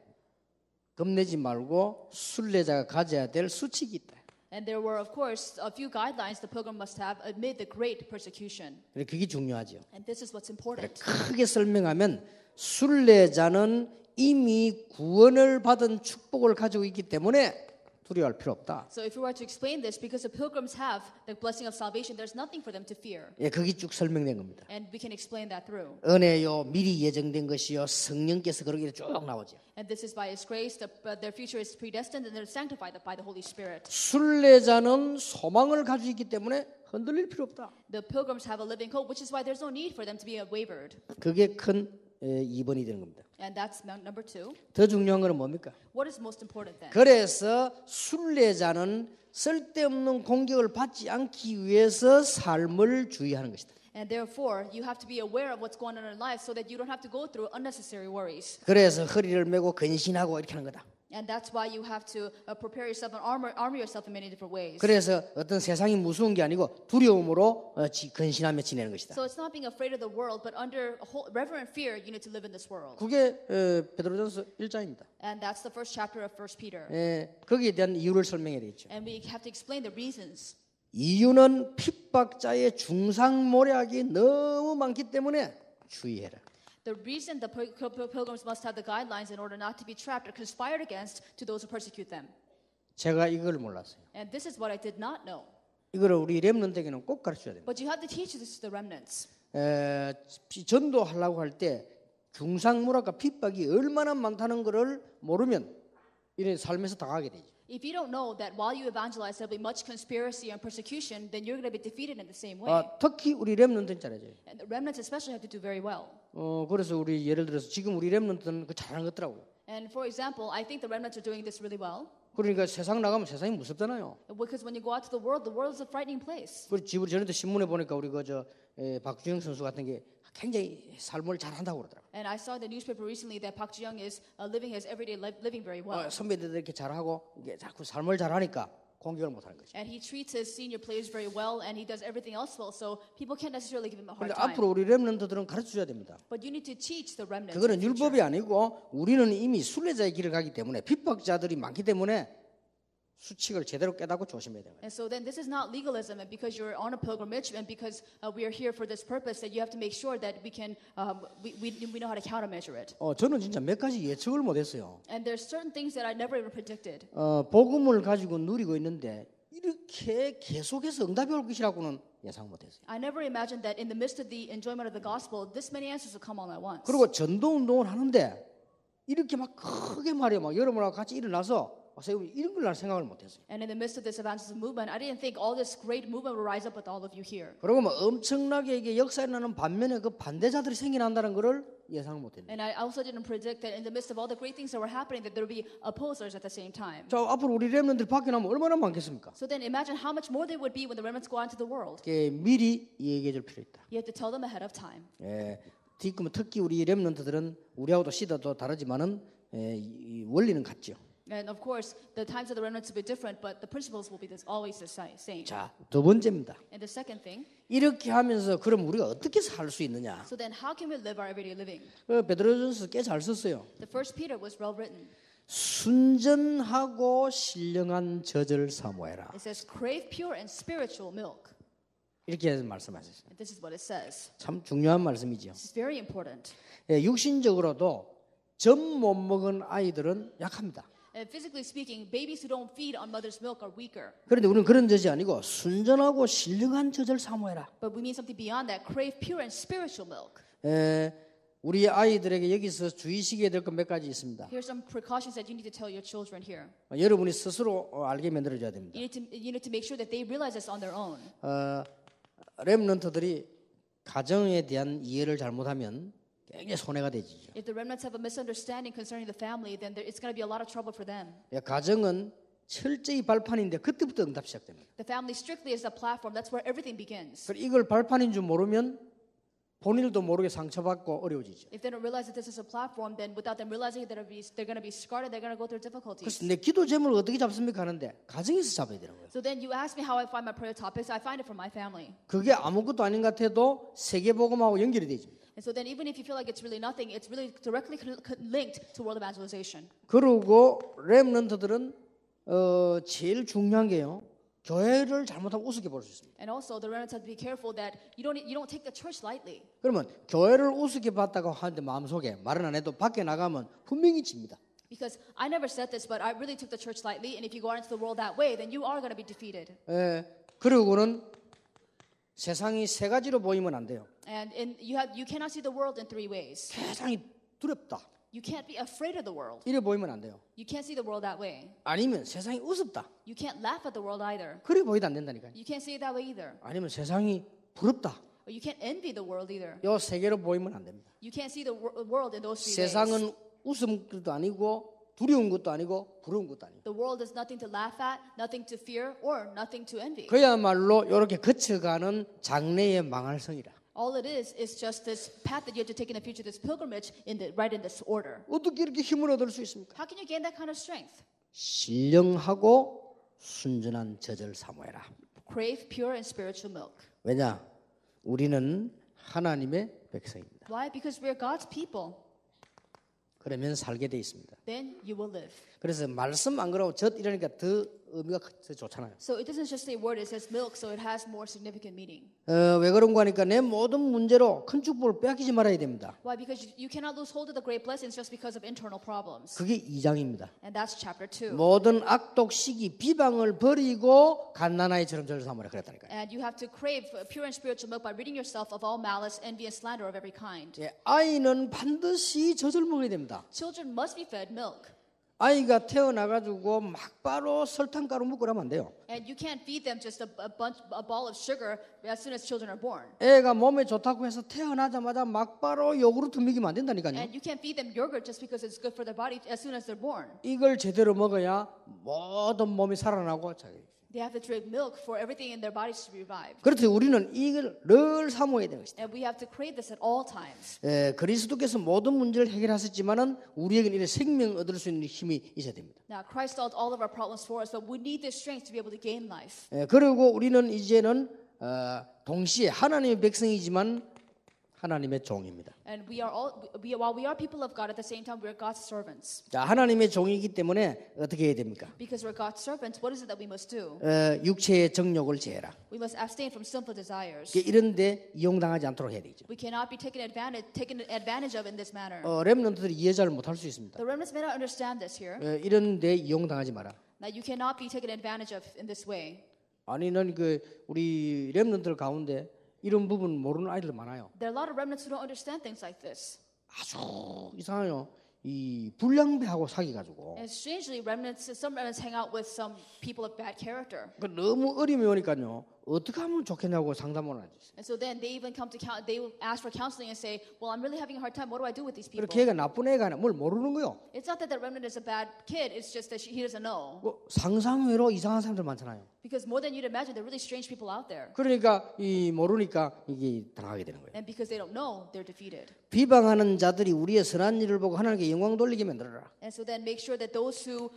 겁내지 말고 순례자가 가져야 될 수칙이 있다. And there were, of course, a few guidelines the pilgrim must have amid the great persecution. 그게 중요하죠. And this is what's important. 크게 설명하면 순례자는 이미 구원을 받은 축복을 가지고 있기 때문에 두려워할 필요 없다. So if we were to explain this, because the pilgrims have the blessing of salvation, there's nothing for them to fear. 예, 그게 쭉 설명된 겁니다. And we can explain that through. 은혜요, 미리 예정된 것이요, 성령께서 그렇게 쭉 나오죠. And this is by His grace, their future is predestined and they're sanctified by the Holy Spirit. 순례자는 소망을 가지고 있기 때문에 흔들릴 필요 없다. The pilgrims have a living hope, which is why there's no need for them to be wavered. 그게 큰 2번이 되는 겁니다. And that's number 2. 더 중요한 것은 뭡니까? What is most important then? 그래서 순례자는 쓸데없는 공격을 받지 않기 위해서 삶을 주의하는 것이다. And therefore, you have to be aware of what's going on in life so that you don't have to go through unnecessary worries. 그래서 허리를 메고 근신하고 이렇게 하는 거다. And that's why you have to prepare yourself and armor yourself in many different ways. 그래서 어떤 세상이 무서운 게 아니고 두려움으로 근신하며 지내는 것이다. So it's not being afraid of the world, but under reverent fear, you need to live in this world. 그게 베드로전서 1장입니다. And that's the first chapter of 1 Peter. 거기에 대한 이유를 설명해야 되겠죠. And we have to explain the reasons. 이유는 핍박자의 중상모략이 너무 많기 때문에 주의해라. The reason the pilgrims must have the guidelines in order not to be trapped or conspired against to those who persecute them. 제가 이걸 몰랐어요. And this is what I did not know. 이거를 우리 렘넌트에게는 꼭 가르쳐야 됩니다. But you have to teach this to the remnants. 전도하려고 할 때 중상모략과 핍박이 얼마나 많다는 것을 모르면 이런 삶에서 당하게 되죠. If you don't know that while you evangelize there'll be much conspiracy and persecution, then you're going to be defeated in the same way. 특히 우리 렘넌트는 잘해줘요. And the remnants especially have to do very well. 그래서 우리 예를 들어서 지금 우리 렘넌트는 그 잘하는 것 같더라고요. And for example, I think the remnants are doing this really well. 그러니까 세상 나가면 세상이 무섭잖아요. Because when you go out to the world is a frightening place. 그리고 지금 전에도 신문에 보니까 우리 박주영 선수 같은 게 굉장히 삶을 잘한다고 그러더라고요. And I saw in the newspaper recently that Park Ji-young is living his everyday life, living very well. 선배들 이렇게 잘하고 이게 자꾸 삶을 잘하니까 공격을 못하는 거죠. And he treats his senior players very well, and he does everything else well. So people can't necessarily give him a hard 그런데 time. 앞으로 우리 렘넌트들은 가르쳐줘야 됩니다. But you need to teach the remnants. 그거는 in the future. 율법이 아니고 우리는 이미 순례자의 길을 가기 때문에 핍박자들이 많기 때문에 수칙을 제대로 깨닫고 조심해야 돼요. And so then this is not legalism, and because you're on a pilgrimage, and because we are here for this purpose, that you have to make sure that we can we know how to countermeasure it. 저는 진짜 몇 가지 예측을 못했어요. And there's certain things that I never even predicted. 복음을 가지고 누리고 있는데 이렇게 계속해서 응답이 올 것이라고는 예상 못했어요. I never imagined that in the midst of the enjoyment of the gospel, this many answers would come all at once. 그리고 전도 운동을 하는데 이렇게 막 크게 말이에요. 막 여러분하고 같이 일어나서 이런 걸 난 생각을 못했어요. And in the midst of this evangelism movement, I didn't think all this great movement would rise up with all of you here. 그리고 뭐 엄청나게 이게 역사에 나는 반면에 그 반대자들이 생겨난다는 것을 예상을 못했네요. And I also didn't predict that in the midst of all the great things that were happening, that there would be opposers at the same time. 자, 앞으로 우리 렘넌트들이 밖에 나면 얼마나 많겠습니까? So then imagine how much more they would be when the remnants go out into the world. 미리 얘기해 줄 필요 있다. You have to tell them ahead of time. 특히 우리 렘넌트들은 우리하고도 시대도 다르지만은 이 원리는 같죠. And of course, the times of the remnants will be different, but the principles will be always the same. 자, 두 번째입니다. And the second thing, 이렇게 하면서 그럼 우리가 어떻게 살 수 있느냐? so then how can we live our everyday living? 베드로전서 꽤 잘 썼어요. The first Peter was well written. 순전하고 신령한 젖을 사모해라. It says, crave pure and spiritual milk. 이렇게 말씀하셨어요. And this is what it says. 참 중요한 말씀이죠. This is very important. 육신적으로도 젖 못 먹은 아이들은 약합니다. And physically speaking, babies who don't feed on mother's milk are weaker. 그런데 우리는 그런 젖이 아니고 순전하고 신령한 젖을 사모해라. But we mean something beyond that. Crave pure and spiritual milk. 우리 아이들에게 여기서 주의시켜야 될 것 몇 가지 있습니다. Here's some precautions that you need to tell your children here. 여러분이 스스로 알게 만들어줘야 됩니다. You need to make sure that they realize this on their own. 렘넌트들이 가정에 대한 이해를 잘못하면 굉장히 손해가 되지요. If the remnants have a misunderstanding concerning the family, then it's going to be a lot of trouble for them. 가정은 철저히 발판인데 그때부터 응답 시작됩니다. The family strictly is the platform. That's where everything begins. 이걸 발판인 줄 모르면 본인도 모르게 상처받고 어려워지죠. If they don't realize that this is a platform, then without them realizing they're going to be scarred and they're going to go through difficulties. 그래서 내 기도 제목을 어떻게 잡습니까 하는데 가정에서 잡아야 되는 거예요. So then you ask me how I find my prayer topics. I find it from my family. 그게 아무것도 아닌 것 같아도 세계복음하고 연결이 되죠. And so then even if you feel like it's really nothing, it's really directly linked to world evangelization. 그리고 렘넌트들은 제일 중요한 게요. 교회를 잘못하면 우습게 볼 수 있습니다. And also the remnants have to be careful that you don't take the church lightly. 그러면 교회를 우습게 봤다고 하는데 마음속에 말은 안 해도 밖에 나가면 분명히 집니다. Because I never said this, but I really took the church lightly. And if you go out into the world that way, then you are going to be defeated. 그리고는 세상이 세 가지로 보이면 안 돼요. And you cannot see the world in three ways. 세상이 두렵다. You can't be afraid of the world. 이래 보이면 안 돼요. You can't see the world that way. 아니면 세상이 우습다. You can't laugh at the world either. 그래 보이도 안 된다니까요. You can't see it that way either. 아니면 세상이 부럽다. Or you can't envy the world either. 요 세 개로 보이면 안 됩니다. You can't see the world in those three ways. 세상은 웃음 것도 아니고 두려운 것도 아니고 부러운 것도 아니고. The world is nothing to laugh at, nothing to fear, or nothing to envy. 그야말로 이렇게 거쳐가는 장래의 망할성이라. All it is just this path that you have to take in the future, this pilgrimage right in this order. 어떻게 이렇게 힘을 얻을 수 있습니까? How can you gain that kind of strength? 신령하고 순전한 젖을 사모해라. Crave pure and spiritual milk. 왜냐? 우리는 하나님의 백성입니다. Why? Because we're God's people. 그러면 살게 돼 있습니다. Then you will live. 그래서 말씀 안 그러고 젖 이러니까 더 의미가 더 좋잖아요. So it doesn't just say word, it says milk, so it has more significant meaning. 왜 그런가 하니까 내 모든 문제로 큰 축복을 빼앗기지 말아야 됩니다. Why? Because you cannot lose hold of the great blessings just because of internal problems. 그게 2장입니다. And that's chapter 2. 모든 악독 시기 비방을 버리고 갓난아이처럼 젖을 사모라 그랬다니까요. And you have to crave pure and spiritual milk by ridding yourself of all malice, envy, and slander of every kind. 아이는 반드시 젖을 먹어야 됩니다. Children must be fed milk. 아이가 태어나가지고 막바로 설탕가루 먹고 그러면 안 돼요. And you can't feed them just a ball of sugar as soon as children are born. 애가 몸에 좋다고 해서 태어나자마자 막바로 요구르트 먹이면 안 된다니까요. And you can't feed them yogurt just because it's good for their body as soon as they're born. 이걸 제대로 먹어야 모든 몸이 살아나고 They have to drink milk for everything in their bodies to be revived. 그렇듯 우리는 이걸 늘 사모해야 되는 것이다. And we have to crave this at all times. 그리스도께서 모든 문제를 해결하셨지만은 우리에게는 이런 생명 얻을 수 있는 힘이 있어야 됩니다. Now Christ solved all of our problems for us, but we need this strength to be able to gain life. 그리고 우리는 이제는 동시에 하나님의 백성이지만 하나님의 종입니다. And while we are people of God, at the same time, we're God's servants. 자, 하나님의 종이기 때문에 어떻게 해야 됩니까? Because we're God's servants, what is it that we must do? 육체의 정욕을 제해라. We must abstain from sinful desires. 이런데 이용당하지 않도록 해야 되죠. We cannot be taken advantage of in this manner. 렘넌트들이 이해 잘 못할 수 있습니다. The remnants may not understand this here. 이런데 이용당하지 마라. That you cannot be taken advantage of in this way. 아니, 난 우리 렘넌트들 가운데 이런 부분 모르는 아이들 많아요. There are a lot of remnants who don't understand things like this. 아주 이상해요. 이 불량배하고 사귀가지고 And strangely, some remnants hang out with some people of bad character. 너무 어림이 오니까요. 어떻게 하면 좋겠냐고 상담을 하지. And so then they even they will ask for counseling and say, "Well, I'm really having a hard time. What do I do with these people?" 그렇게 걔가 나쁜 애가 아니라 뭘 모르는 거요. It's not that the remnant is a bad kid. It's just that he doesn't know. 상상외로 이상한 사람들 많잖아요. Because more than you'd imagine, there are really strange people out there. 그러니까 모르니까 이게 당하게 되는 거예요. And because they don't know, they're defeated. 비방하는 자들이 우리의 선한 일을 보고 하나님께 영광 돌리게 만들어라. And so then make sure that those who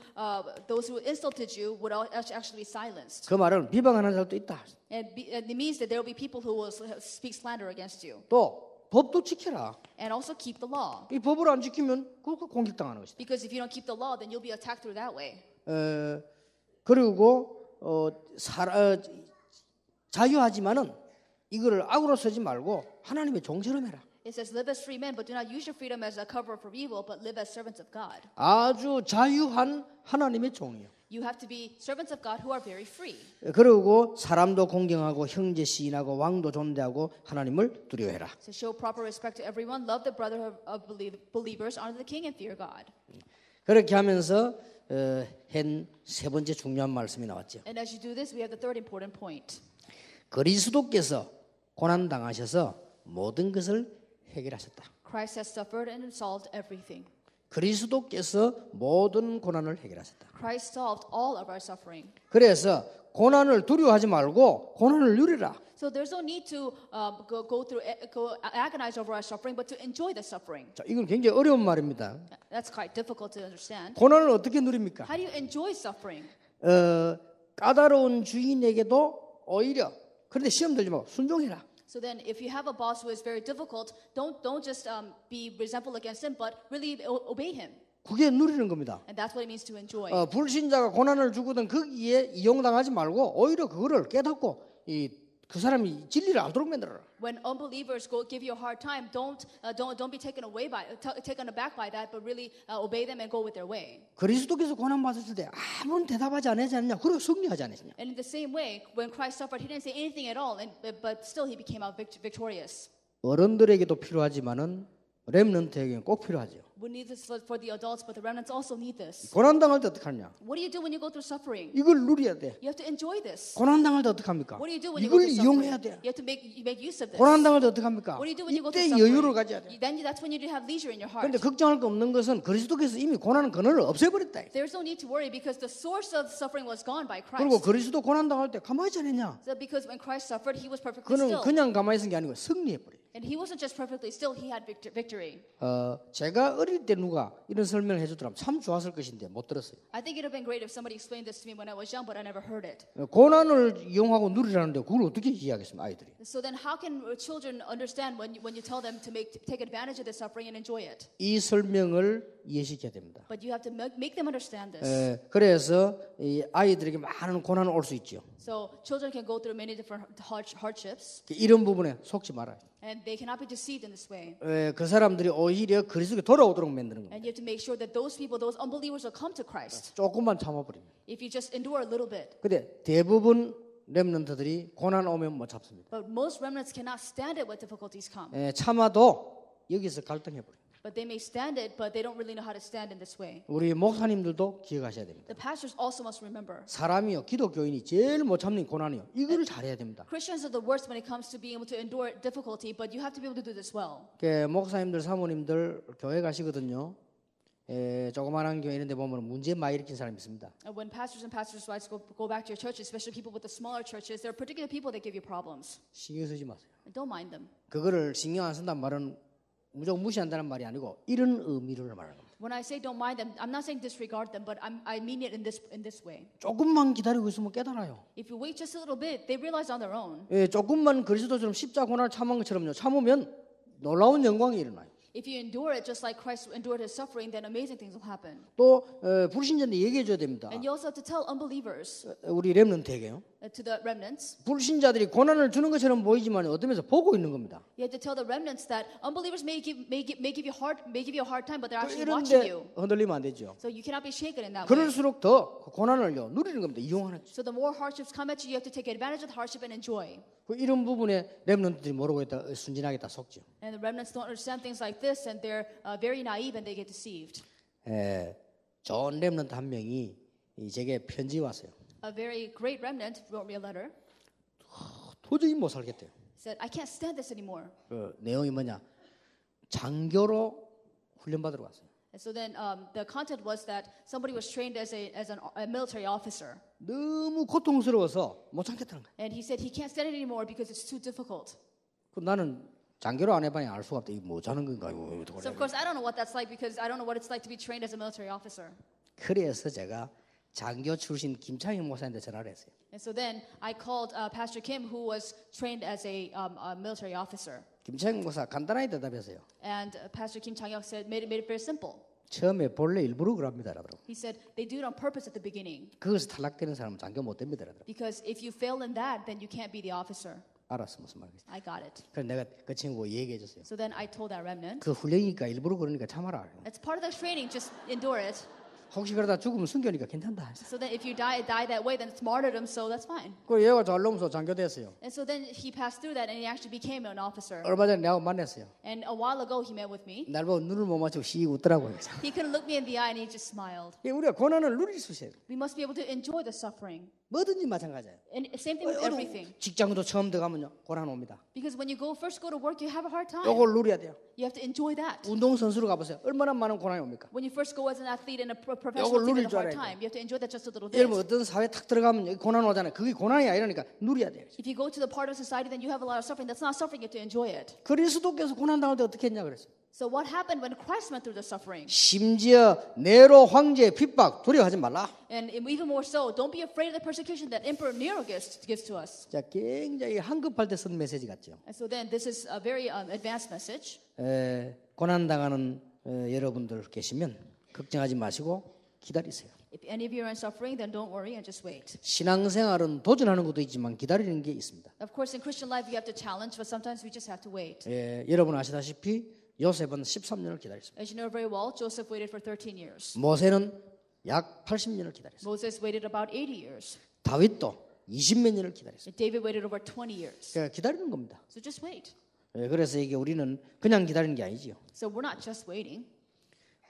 insulted you would actually be silenced. 그 말은 비방하는 자도 있다. And it means that there will be people who will speak slander against you. 또 법도 지켜라. And also keep the law. 이 법을 안 지키면 그거 공격당하는 것이다. Because if you don't keep the law, then you'll be attacked through that way. 그리고 자유하지만은 이거를 악으로 쓰지 말고 하나님의 종처럼 해라. It says, "Live as free men, but do not use your freedom as a cover for evil, but live as servants of God." 아주 자유한 하나님의 종이요. You have to be servants of God who are very free. 그리고 사람도 공경하고 형제 시인하고 왕도 존대하고 하나님을 두려워해라. To show proper respect to everyone, love the brotherhood of believers, honor the king, and fear God. 그렇게 하면서 한 세 번째 중요한 말씀이 나왔죠. And as you do this, we have the third important point. 그리스도께서 고난 당하셔서 모든 것을 해결하셨다. Christ has suffered and solved everything. 그리스도께서 모든 고난을 해결하셨다. Christ solved all of our suffering. 그래서 고난을 두려워하지 말고 고난을 누리라. So there's no need to agonize over our suffering, but to enjoy the suffering. 자, 이건 굉장히 어려운 말입니다. That's quite difficult to understand. 고난을 어떻게 누립니까? How do you enjoy suffering? 까다로운 주인에게도 오히려 그런데 시험 들지 말고 순종해라. So then, if you have a boss who is very difficult, don't just be resentful against him, but really obey him. 그게 누리는 겁니다. And that's what it means to enjoy. 불신자가 고난을 주거든 거기에 이용당하지 말고 오히려 그거를 깨닫고 그 사람이 진리를 알도록 만들어라. When unbelievers give you a hard time, don't be taken aback by that, but really obey them and go with their way. 그리스도께서 고난 받았을 때 아무런 대답하지 않았냐? 그리고 승리하지 않았냐? And in the same way, when Christ suffered, he didn't say anything at all, but still he became out victorious. 어른들에게도 필요하지만은 렘넌트에게는 꼭 필요하죠. We need this for the adults, but the remnants also need this. 고난 당할 때 어떻게 하냐? What do you do when you go through suffering? 이걸 누려야 돼. You have to enjoy this. 고난 당할 때 어떻게 합니까? What do you do when you go 이걸 through 이용해야 suffering? 돼. You have to make use of this. 고난 당할 때 어떻게 합니까? What do you do when you go 이때 through 여유를 suffering? 가져야 돼. Then that's when you need to have leisure in your heart. 그런데 걱정할 거 없는 것은 그리스도께서 이미 고난은 근원을 없애버렸다. There's no need to worry because the source of suffering was gone by 그리고 Christ. 그리스도 고난 당할 때 가만히 있지 않았냐? So because when Christ suffered, he was perfectly 그는 still. 그냥 가만히 있은 게 아니고 승리해버려. And he wasn't just perfectly still, he had victory. 제가 어릴 때 누가 이런 설명을 해주더라면 참 좋았을 것인데 못 들었어요. I think it would have been great if somebody explained this to me when I was young, but I never heard it. 고난을 이용하고 누리라는데 그걸 어떻게 이해하겠습니까, 아이들이? So then how can children understand when you tell them to take advantage of the suffering and enjoy it? 이 설명을 이해시켜야 됩니다. But you have to make them understand this. 그래서 이 아이들에게 많은 고난은 올 수 있죠. So children can go through many different hardships, 이런 부분에 속지 말아요. and they cannot be deceived in this way. 그 사람들이 오히려 그리스도에 돌아오도록 만드는 겁니다. And you have to make sure that those people, those unbelievers, will come to Christ. 조금만 참아버리면. If you just endure a little bit. 근데 대부분 렘넌트들이 고난 오면 못 참습니다. But most remnants cannot stand it when difficulties come. 참아도 여기서 갈등해버려요. But they may stand it, but they don't really know how to stand in this way. 우리 목사님들도 기억하셔야 됩니다. The pastors also must remember. 사람이요, 기독교인이 제일 못 참는 고난이요. 이걸 잘해야 됩니다. Christians are the worst when it comes to being able to endure difficulty, but you have to be able to do this well. 목사님들, 사모님들 교회 가시거든요. 조그마한 교회 이런 데 보면 문제 많이 일으킨 사람이 있습니다. When pastors and pastors' wives go back to your church, especially people with the smaller churches, there are particular people that give you problems. 신경 쓰지 마세요. Don't mind them. 그거를 신경 안 쓴다는 말은 무조건 무시한다는 말이 아니고 이런 의미를 말하는 겁니다. When I say don't mind them, I'm not saying disregard them, but I mean it in this way. 조금만 기다리고 있으면 깨달아요. If you wait just a little bit, they realize on their own. 조금만 그리스도처럼 십자가 고난을 참은 것처럼요. 참으면 놀라운 영광이 일어나요. If you endure it just like Christ endured his suffering, then amazing things will happen. 또 불신자한테 얘기해 줘야 됩니다. And you also have to tell unbelievers, 우리 렘넌트에게요. to the remnants, 불신자들이 고난을 주는 것처럼 보이지만 어떤 면에서 보고 있는 겁니다. you have to tell the remnants that unbelievers may give you a hard time, but they're actually watching 이런데 you. 흔들리면 안 되죠. So you cannot be shaken in that way. 그럴수록 더 고난을요 누리는 겁니다. 이용하는 거죠. So the more hardships come at you, you have to take advantage of the hardship and enjoy. 이런 부분에 렘넌트들이 모르고 있다 순진하게 다 속죠. And the remnants don't understand things like this, and they're very naive and they get deceived. 좋은 렘넌트 한 명이 제게 편지 왔어요. A very great remnant wrote me a letter. 도저히 못 살겠대요. Said, I can't stand this anymore. 내용이 뭐냐? 장교로 훈련받으러 갔어요. And so then the content was that somebody was trained as a military officer. 너무 고통스러워서 못 참겠다는 거예요. And he said he can't stand it anymore because it's too difficult. 나는 장교로 안 해봐야 알 수가 없다. 이거 뭐 자는 건가? So of course I don't know what that's like because I don't know what it's like to be trained as a military officer. 그래서 제가 장교 출신 김창희 목사님한테 전화를 했어요. And so then I called Pastor Kim, who was trained as a military officer. 김창희 목사 간단하게 대답했어요. And Pastor Kim Chang-hyuk said, made it very simple. 처음에 본래 일부러 그럽니다. He said they do it on purpose at the beginning 그것을 탈락되는 사람은 장교 못 됩니다. because if you fail in that, then you can't be the officer. 알았어 무슨 말이겠어. I got it. 그래서 내가 그 친구 얘기해 줬어요. So then I told that remnant, 그 훈련이니까 일부러 그러니까 참아라. it's part of the training, just endure it. 혹시 그러다 죽으면 순교니까 괜찮다. So then if you die that way, then it's martyrdom, so that's fine. 그 얘가 잘 넘어서 장교 됐어요. And so then he passed through that and he actually became an officer. 얼마 전에 내가 만났어요. And a while ago he met with me. 날 보고 눈을 못 맞추고 씩 웃더라고요. He couldn't look me in the eye and he just smiled. 우리가 고난을 누릴 수 있어요. We must be able to enjoy the suffering. 뭐든지 마찬가지예요. And same thing with everything. 직장도 처음 들어가면요 고난 옵니다. Because when you first go to work, you have a hard time. 이걸 누려야 돼요. You have to enjoy that. 운동선수로 가보세요. 얼마나 많은 고난이 옵니까? When you first go as an athlete in a professional 이걸 team, 누릴 it's 줄 a hard 알아야 time. You have to enjoy that just a little 예를 bit. 들면 어떤 사회에 탁 들어가면 여기 고난 오잖아요. 그게 고난이 아니라니까 누려야 돼요. If you go to the part of society, then you have a lot of suffering. That's not suffering. You have to enjoy it. 그리스도께서 고난 당할 때 어떻게 했냐 그랬어요. So what happened when Christ went through the suffering? 심지어 네로 황제의 핍박 두려워하지 말라. And even more so, don't be afraid of the persecution that Emperor Nero gives to us. 자, 굉장히 한급할 때 쓴 메시지 같죠. And so then this is a very advanced message. 고난 당하는 여러분들 계시면 걱정하지 마시고 기다리세요. If any of you are in suffering, then don't worry and just wait. 신앙생활은 도전하는 것도 있지만 기다리는 게 있습니다. Of course, in Christian life, you have to challenge, but sometimes we just have to wait. 여러분 아시다시피 요셉은 13년을 기다렸습니다. As you know very well, Joseph waited for 13 years. 모세는 약 80년을 기다렸습니다. Moses waited about 80 years. 다윗도 20몇 년을 기다렸습니다. David waited over 20 years. 그러니까 기다리는 겁니다. So just wait. 그래서 이게 우리는 그냥 기다리는 게 아니지요. So we're not just waiting.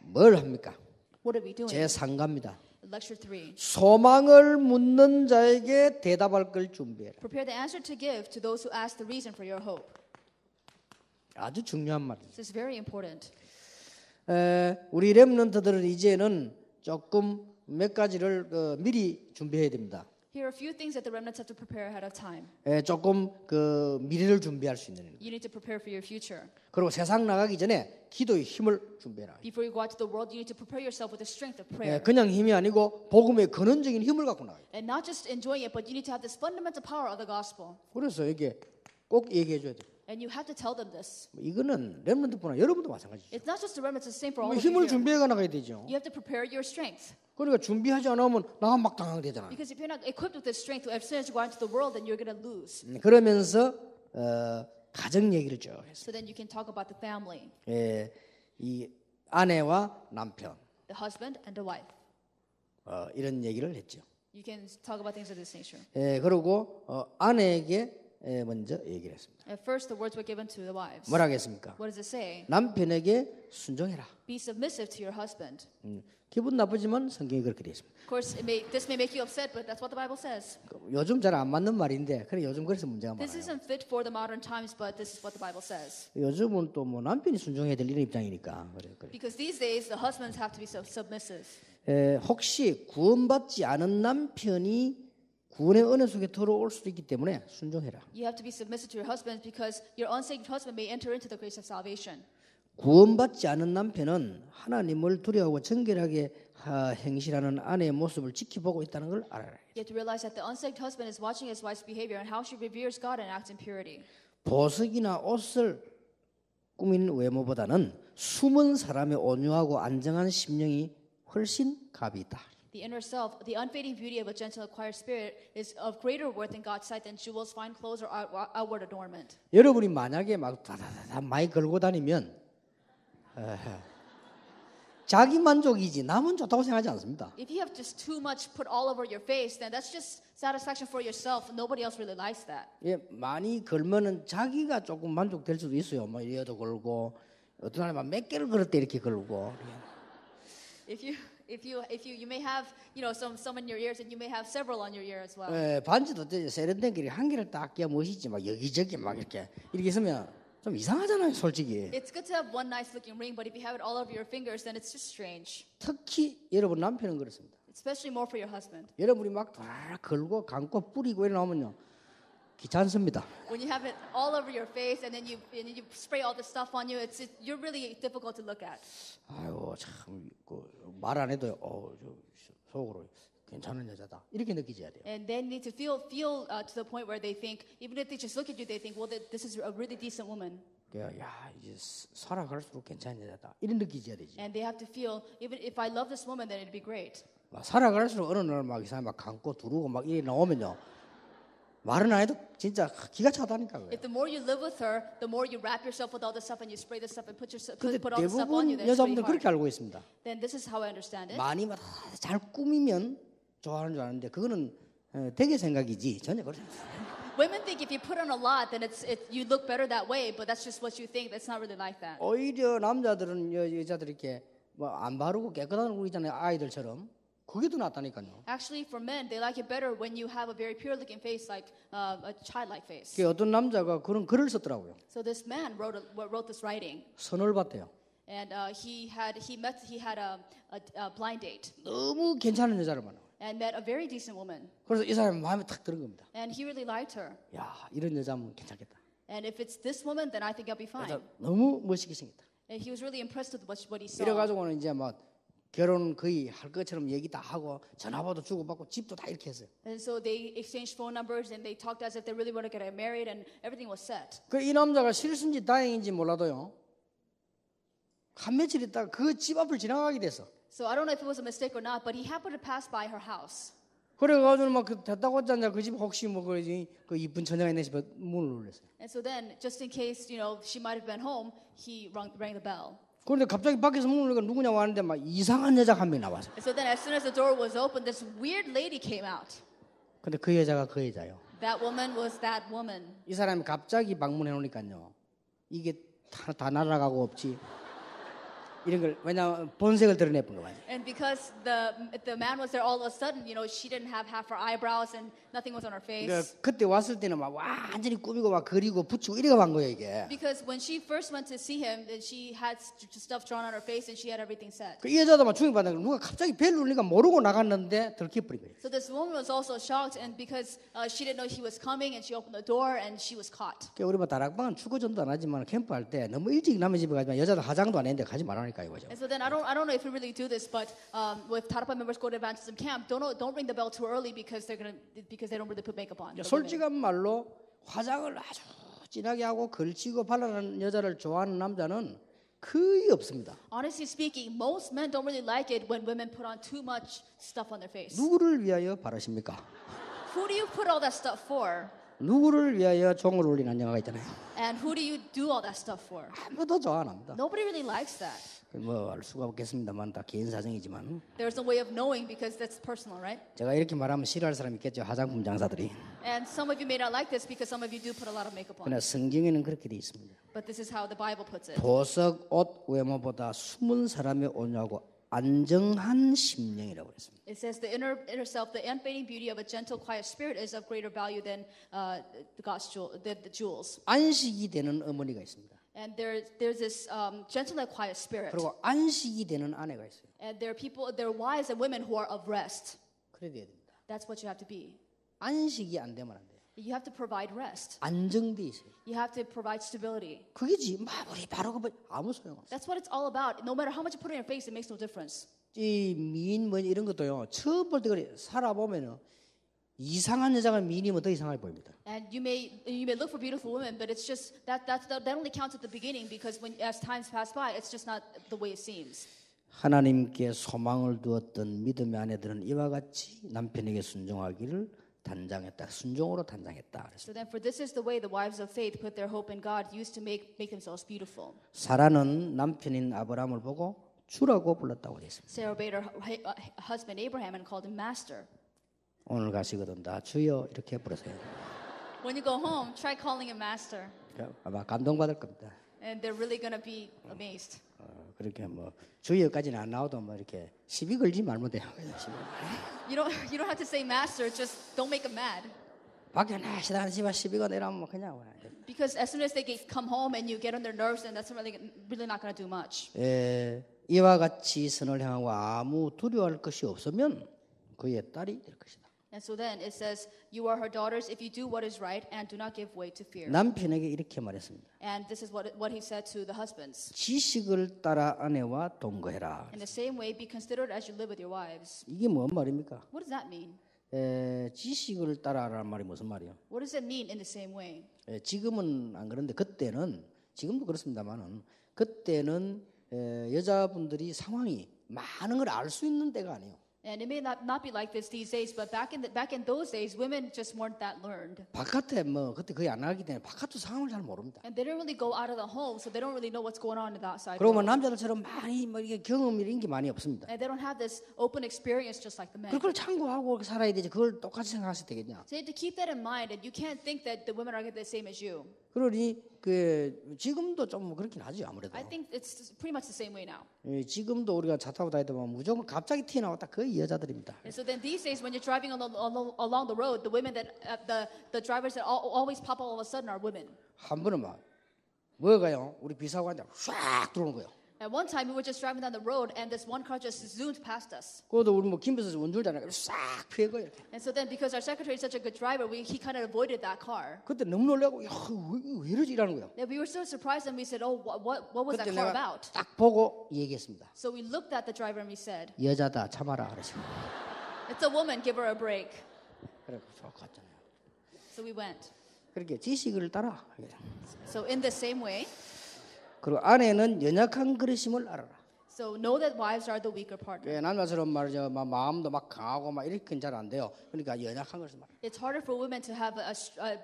뭘 합니까? What are we doing? 제 3가입니다. Lecture 3. 소망을 묻는 자에게 대답할 걸 준비해라. Prepare the answer to give to those who ask the reason for your hope. 아주 중요한 말이에요. This is very important. 우리 렘넌트들은 이제는 조금 몇 가지를 미리 준비해야 됩니다. Here are a few things that the remnants have to prepare ahead of time. 조금 그 미래를 준비할 수 있는. You need to prepare for your future. 그리고 세상 나가기 전에 기도의 힘을 준비해라. Before you go out to the world, you need to prepare yourself with the strength of prayer. 그냥 힘이 아니고 복음의 근원적인 힘을 갖고 나가요. And not just enjoying it, but you need to have this fundamental power of the gospel. 그래서 이게 꼭 얘기해 줘야 돼요. And you have to tell them this. 이거는 렘넌트뿐 아니라 여러분도 마찬가지죠. It's not just the remnants, it's the same for all of you 힘을 here. 준비해가 나가야 되죠. You have to prepare your strength. 그러니까 준비하지 않으면 나가 막 당황되잖아. Because if you're not equipped with this strength, as soon as you go out into the world, then you're going to lose. 그러면서 가정 얘기를 쭉 했어요. So then you can talk about the family, 이 아내와 남편 the husband and the wife. 이런 얘기를 했죠. You can talk about things of this nature. 그리고 아내에게 먼저 얘기를 했습니다. At first, the words were given to the wives. 뭐라고 했습니까? What does it say? 남편에게 순종해라. Be submissive to your husband. 기분 나쁘지만 성경이 그렇게 되어 있습니다. Of course, this may make you upset, but that's what the Bible says. 요즘 잘 안 맞는 말인데 그래 요즘 그래서 문제가 This 많아요. isn't fit for the modern times, but this is what the Bible says. 요즘은 또 뭐 남편이 순종해야 될 이런 입장이니까 그래. Because these days, the husbands have to be submissive. 혹시 구원받지 않은 남편이 구원의 은혜 속에 들어올 수도 있기 때문에 순종해라. You have to be submissive to your husbands because your unsaved husband may enter into the grace of salvation. 구원받지 않은 남편은 하나님을 두려워하고 정결하게 행실하는 아내의 모습을 지켜보고 있다는 걸 알아야 해요. You have to realize that the unsaved husband is watching his wife's behavior and how she reveres God and acts in purity. 보석이나 옷을 꾸민 외모보다는 숨은 사람의 온유하고 안정한 심령이 훨씬 값이 있다. The inner self, the unfading beauty of a gentle, quiet spirit is of greater worth in God's sight than jewels, fine clothes, or outward adornment. 여러분이 만약에 막 다다다다 많이 걸고 다니면 자기 만족이지 남은 좋다고 생각하지 않습니다. If you have just too much put all over your face, then that's just satisfaction for yourself. Nobody else really likes that. 예, 많이 걸면은 자기가 조금 만족될 수도 있어요. 뭐 이래도 걸고 어떤 사람은 몇 개를 걸었대 이렇게 걸고. You may have, some in your ears, and you may have several on your ear as well. 예, 반지도 세련된 게 한 개를 딱 끼야 멋있지 막 여기저기 막 이렇게 있으면 좀 이상하잖아요, 솔직히. It's good to have one nice-looking ring, but if you have it all over your fingers, then it's just strange. 특히 여러분 남편은 그렇습니다. Especially more for your husband. 여러분이 막 다 걸고 감고 뿌리고 이래 나오면요 귀찮습니다. When you have it all over your face and then you spray all the stuff on you, you're really difficult to look at. 아이고 참 말 안 해도 속으로 괜찮은 여자다 이렇게 느끼져야 돼요. And they need to feel to the point where they think, even if they just look at you, they think, well, this is a really decent woman. 야 이제 살아갈수록 괜찮은 여자다 이런 느끼져야 되지. And they have to feel, even if I love this woman, then it'd be great. 막 살아갈수록 어느 날 막 이상 막 감고 두르고 막 이래 나오면요 말은 안 해도 진짜 기가 차다니까. If the more you live with her, the more you wrap yourself with all the stuff and you spray the stuff and put all the stuff on you, 대부분 then it's really 여자분들 hard. 그렇게 알고 있습니다. Then this is how I understand it. 많이 막 잘 꾸미면 좋아하는 줄 아는데 그거는 되게 생각이지 전혀 그렇지 않습니다. Women think if you put on a lot, then you look better that way, but that's just what you think. That's not really like that. 오히려 남자들은 여자들 이렇게 뭐 안 바르고 깨끗한 얼굴 있잖아요 아이들처럼 그게 더 낫다니까요. Actually, for men, they like it better when you have a very pure-looking face, like a childlike face. 그 어떤 남자가 그런 글을 썼더라고요. So this man wrote this writing, 선을 봤대요. and he had a blind date 너무 괜찮은 여자를 만나. and met a very decent woman, 그래서 이 사람이 마음에 탁 드는 겁니다. and he really liked her. 야 이런 여자면 괜찮겠다. And if it's this woman, then I think I'll be fine. 그래서 너무 멋있게 생겼다. And he was really impressed with what he saw. 이래가지고는 이제 막 결혼 거의 할 것처럼 얘기 다 하고 전화번호 주고받고 집도 다 이렇게 했어요. And so they exchanged phone numbers and they talked as if they really want to get married, and everything was set. 그 이 남자가 실수인지 다행인지 몰라도요. 한 며칠 있다가 그 집 앞을 지나가게 됐어. So I don't know if it was a mistake or not, but he happened to pass by her house. 그래가지고 막 됐다고 했잖아. 그 집 혹시 뭐 그 이쁜 처녀가 있는 집에 문을 눌렀어요. And so then, just in case she might have been home, he rang the bell. 그런데 갑자기 밖에서 문을 열니까 누구냐고 하는데 막 이상한 여자가 한 명이 나왔어. And so then, as soon as the door was open, this weird lady came out. 근데 그 여자가 그 여자요. That woman was that woman. 이 사람이 갑자기 방문해 놓으니까요. 이게 다 날아가고 없지. 이런 걸 왜냐면 본색을 드러내본 거예요. And because the man was there all of a sudden, she didn't have half her eyebrows and nothing was on her face. 그러니까 그때 왔을 때는 막 완전히 꾸미고 막 그리고 붙이고 이래가 간 거예요 이게. Because when she first went to see him, she had stuff drawn on her face and she had everything set. 그 여자도 막 충격받는 거 누가 갑자기 벨 울리니까 모르고 나갔는데 들켜버린 거예요. So this woman was also shocked, and because she didn't know he was coming, and she opened the door and she was caught. 우리 뭐 다락방은 축구 전도 안 하지만 캠프할 때 너무 일찍 남의 집에 가지만 여자들 화장도 안 했는데 가지 말라니까 이거죠. And so then I don't know if we really do this, but with Tarapa members go to evangelism camp, don't ring the bell too early because they don't really put makeup on. 솔직한 말로 화장을 아주 진하게 하고 걸치고 발라는 여자를 좋아하는 남자는 거의 없습니다. Honestly speaking, most men don't really like it when women put on too much stuff on their face. 누구를 위하여 바르십니까? Who do you put all that stuff for? 누구를 위하여 종을 울리는 영화가 있잖아요. And who do you do all that stuff for? 아무도 좋아 안 합니다. Nobody really likes that. 뭐 알 수가 없겠습니다만 다 개인 사정이지만 There's no way of knowing because that's personal, right? 제가 이렇게 말하면 싫어할 사람이 있겠죠. 화장품 장사들이. And some of you may not like this because some of you do put a lot of makeup on. 그러나 성경에는 그렇게 돼 있습니다. But this is how the Bible puts it. 보석, 옷, 외모보다 숨은 사람의 온유하고 안정한 심령이라고 했습니다. It says the inner self, the unfading beauty of a gentle, quiet spirit is of greater value than the jewels. 안식이 되는 어머니가 있습니다. And there's this gentle and quiet spirit. 그리고 안식이 되는 아내가 있어요. And there are wives and women who are of rest. 그래야 됩니다. That's what you have to be. 안식이 안 되면 안 돼요. You have to provide rest. 안정돼 있어요. You have to provide stability. 그게지 마무리 바르고 아무 소용 없어요. That's what it's all about. No matter how much you put on your face, it makes no difference. 이 미인 뭐 이런 것도요. 처음 볼 때 그래 살아보면은 이상한 여자가 미니면 더 이상하게 보입니다. And you may look for beautiful women, but it's just that only counts at the beginning because as times pass by, it's just not the way it seems. 하나님께 소망을 두었던 믿음의 아내들은 이와 같이 남편에게 순종하기를 단장했다. 순종으로 단장했다. So then, for this is the way the wives of faith put their hope in God, used to make themselves beautiful. 사라는 남편인 아브라함을 보고 주라고 불렀다고 되어 있습니다. Sarah obeyed her husband Abraham and called him master. 오늘 가시거든 다 주여 이렇게 부르세요. When you go home, try calling him master, 아마 감동받을 겁니다. and they're really going to be amazed. 그렇게 뭐 주여까지는 안 나와도 뭐 이렇게 시비 걸지 말면 돼요. You don't have to say master, just don't make him mad. 밖에 나시다 시비가 내려면 뭐 그냥 Because as soon as they come home and you get on their nerves, then that's really not going to do much. 이와 같이 선을 향하고 아무 두려워할 것이 없으면 그의 딸이 될 것이다. And so then it says, you are her daughters if you do what is right and do not give way to fear. 남편에게 이렇게 말했습니다. And this is what he said to the husbands. 지식을 따라 아내와 동거해라. In the same way, be considerate as you live with your wives. 이게 뭔 말입니까? What does that mean? 지식을 따라라는 말이 무슨 말이에요? What does it mean in the same way? 지금은 안 그런데 그때는 지금도 그렇습니다만은 그때는 여자분들이 상황이 많은 걸 알 수 있는 때가 아니에요. And it may not be like this these days, but back in those days, women just weren't that learned. 바깥에 뭐 그때 거의 안 나가기 때문에 바깥도 상황을 잘 모릅니다. And they didn't really go out of the home, so they don't really know what's going on in the outside 그러고 world. 남자들처럼 많이 뭐 이게 경험 이런 게 많이 없습니다. And they don't have this open experience just like the men. 그걸 참고하고 살아야 되지. 그걸 똑같이 생각하셔도 되겠냐? So you have to keep that in mind, and you can't think that the women are the same as you. 그러니 그 지금도 좀 그렇긴 하죠 아무래도. I think it's pretty much the same way now. 지금도 우리가 차 타고 다니다 보면 무조건 갑자기 튀어나왔다 거의 여자들입니다. And so then these days, when you're driving along the road, the women that the drivers that always pop all of a sudden are women. 한 번은 막 뭐가요? 우리 비사고 앉아 쫙 들어오는 거예요. At one time, we were just driving down the road, and this one car just zoomed past us. 그것도 우리 뭐 김비서 원줄잖아요. 싹 피해 거예요. And so then, because our secretary is such a good driver, he kind of avoided that car. 그때 너무 놀라고 왜 이러지 이라는 거예요. And we were so surprised, and we said, "Oh, what was that 그때 car 내가 about?" 딱 보고 얘기했습니다. So we looked at the driver and we said, 여자다 참아라 그러죠. "It's a woman. Give her a break." 그래 갔잖아요. So we went. 그렇게 지식을 따라. So in the same way, 그리고 아내는 연약한 그릇임을 알아라. so know that wives are the weaker partner. 남자처럼 말이죠, 마음도 막 강하고 막 이렇게는 잘 안 돼요. 그러니까 연약한 것을 말. It's harder for women to have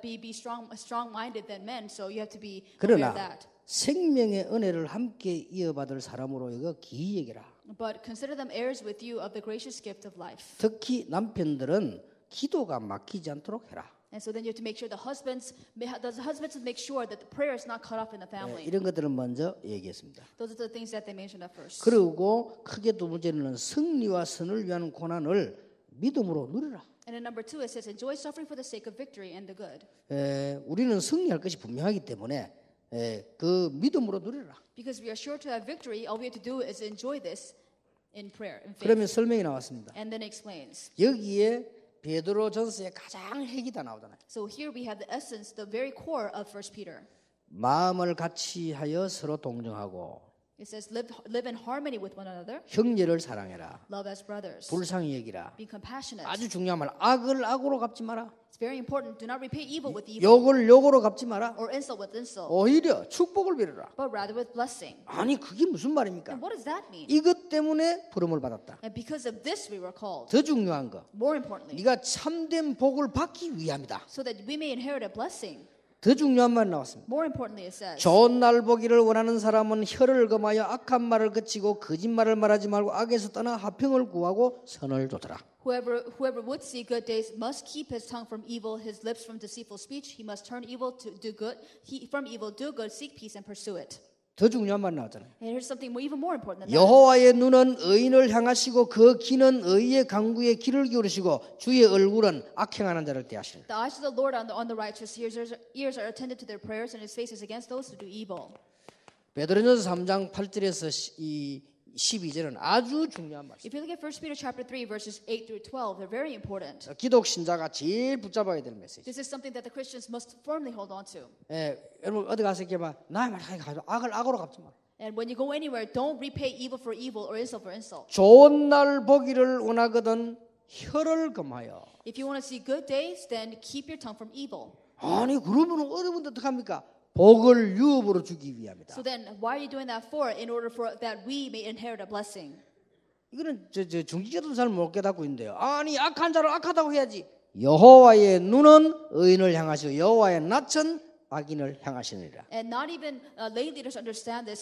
be strong-minded than men, so you have to be aware of 그러나 that. 생명의 은혜를 함께 이어받을 사람으로 이거 기이 여기라. But consider them heirs with you of the gracious gift of life. 특히 남편들은 기도가 막히지 않도록 해라. And so then you have to make sure the husbands make sure that the prayer is not cut off in the family. 이런 것들을 먼저 얘기했습니다. Those are the things that they mentioned at first. 그리고 크게 두 번째는 승리와 선을 위한 고난을 믿음으로 누리라. And in number 2 it says, enjoy suffering for the sake of victory and the good. 우리는 승리할 것이 분명하기 때문에 그 믿음으로 누리라. Because we are sure to have victory, all we have to do is enjoy this in prayer, in faith. 그러면 설명이 나왔습니다. And then it explains. 여기에 베드로 전서의 가장 핵이 다 나오잖아요. So here we have the essence, the very core of 1 Peter. 마음을 같이 하여 서로 동정하고 It says, live in harmony with one another, 형제를 사랑해라. love as brothers, 불쌍히 여기라. be compassionate. 아주 중요한 말. 악을 악으로 갚지 마라. It's very important. Do not repay evil with evil 욕을 욕으로 갚지 마라. or insult with insult, 오히려 축복을 빌어라. but rather with blessing. 아니 그게 무슨 말입니까? And what does that mean? 이것 때문에 부름을 받았다. And because of this we were called. 더 중요한 거. More importantly, 네가 참된 복을 받기 위함이다. so that we may inherit a blessing. 더 중요한 말 나왔습니다. More importantly, it says, 좋은 날 보기를 원하는 사람은 혀를 금하여 악한 말을 그치고 거짓말을 말하지 말고 악에서 떠나 화평을 구하고 선을 좇으라. Whoever would see good days must keep his tongue from evil, his lips from deceitful speech. He must turn evil to do good. From evil do good, seek peace and pursue it. 더 중요한 말 나왔잖아요. And here's something even more important than that. 여호와의 눈은 의인을 향하시고 그 귀는 의의 강구에 귀를 기울이시고 주의 얼굴은 악행하는 자를 대하시는. The eyes of the Lord on the righteous, ears are attended to their prayers, and his face is against those who do evil. 베드로전서 3장 8절에서 12절은 아주 중요한 말씀. If you look at 1 Peter chapter 3 verses 8 through 12, they're very important. 기독 신자가 제일 붙잡아야 될 메시지. This is something that the Christians must firmly hold on to. 여러분 어디 가서 이렇게 막 나의 말 가지고 악을 악으로 갚지 마라. And when you go anywhere, don't repay evil for evil or insult for insult. 좋은 날 보기를 원하거든 혀를 금하여. If you want to see good days, then keep your tongue from evil. 아니 그러면 어려운데 어떡합니까? 복을 유업으로 주기 위함이다. So then, why are you doing that for? In order for that we may inherit a blessing. 이거는 저 중직자도 잘 못 깨닫고 있는데요. 아니 악한 자를 악하다고 해야지. 여호와의 눈은 의인을 향하시고 여호와의 낯은 악인을 향하시느니라. And not even lay leaders understand this.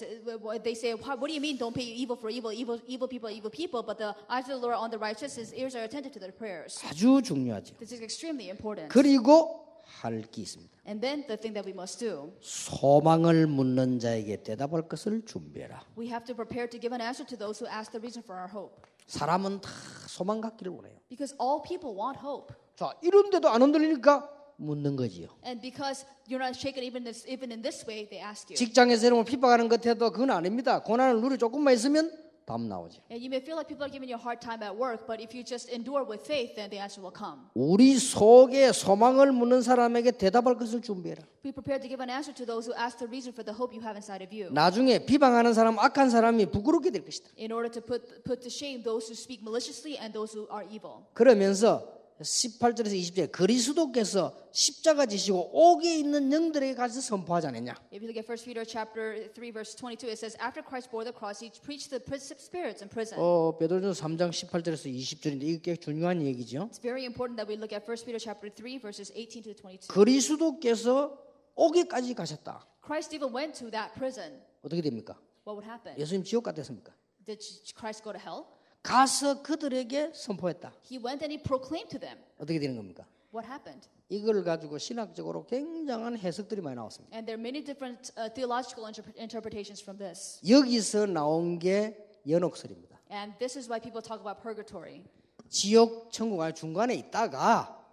They say, what do you mean don't pay evil for evil? Evil people. But the eyes of the Lord are on the righteous. His ears are attentive to their prayers. 아주 중요하죠. This is extremely important. 그리고 할 게 있습니다. And then the thing that we must do. 소망을 묻는 자에게 대답할 것을 준비해라. We have to prepare to give an answer to those who ask the reason for our hope. 사람은 다 소망 갖기를 원해요. Because all people want hope. 자, 이런데도 안 흔들리니까 묻는 거지요. And because you're not shaken even in this way, they ask you. 직장에서 여러분 핍박하는 것 해도 그건 아닙니다. 고난을 누리 조금만 있으면 답 나오죠. And you may feel like people are giving you a hard time at work, but if you just endure with faith, then the answer will come. 우리 속에 소망을 묻는 사람에게 대답할 것을 준비해라. Be prepared to give an answer to those who ask the reason for the hope you have inside of you. 나중에 비방하는 사람, 악한 사람이 부끄럽게 될 것이다. In order to put to shame those who speak maliciously and those who are evil. 그러면서 18절에서 20절에 그리스도께서 십자가 지시고 옥에 있는 영들에게 가서 선포하지 않았냐? If you look at 1 Peter chapter 3 verse 22, it says, after Christ bore the cross, he preached to the spirits in prison. 베드로전서 3장 18절에서 20절인데 이게 꽤 중요한 얘기죠. It's very important that we look at 1 Peter chapter 3 verses 18 to 22. 그리스도께서 옥에까지 가셨다. Christ even went to that prison. 어떻게 됩니까? What would happen? 예수님 지옥 갔댔습니까? Did Christ go to hell? 가서 그들에게 선포했다. He went and he proclaimed to them. 어떻게 되는 겁니까? What happened? 이걸 가지고 신학적으로 굉장한 해석들이 많이 나왔습니다. And there are many different theological interpretations from this. 여기서 나온 게 연옥설입니다. And this is why people talk about purgatory. 지옥, 천국 안에 중간에 있다가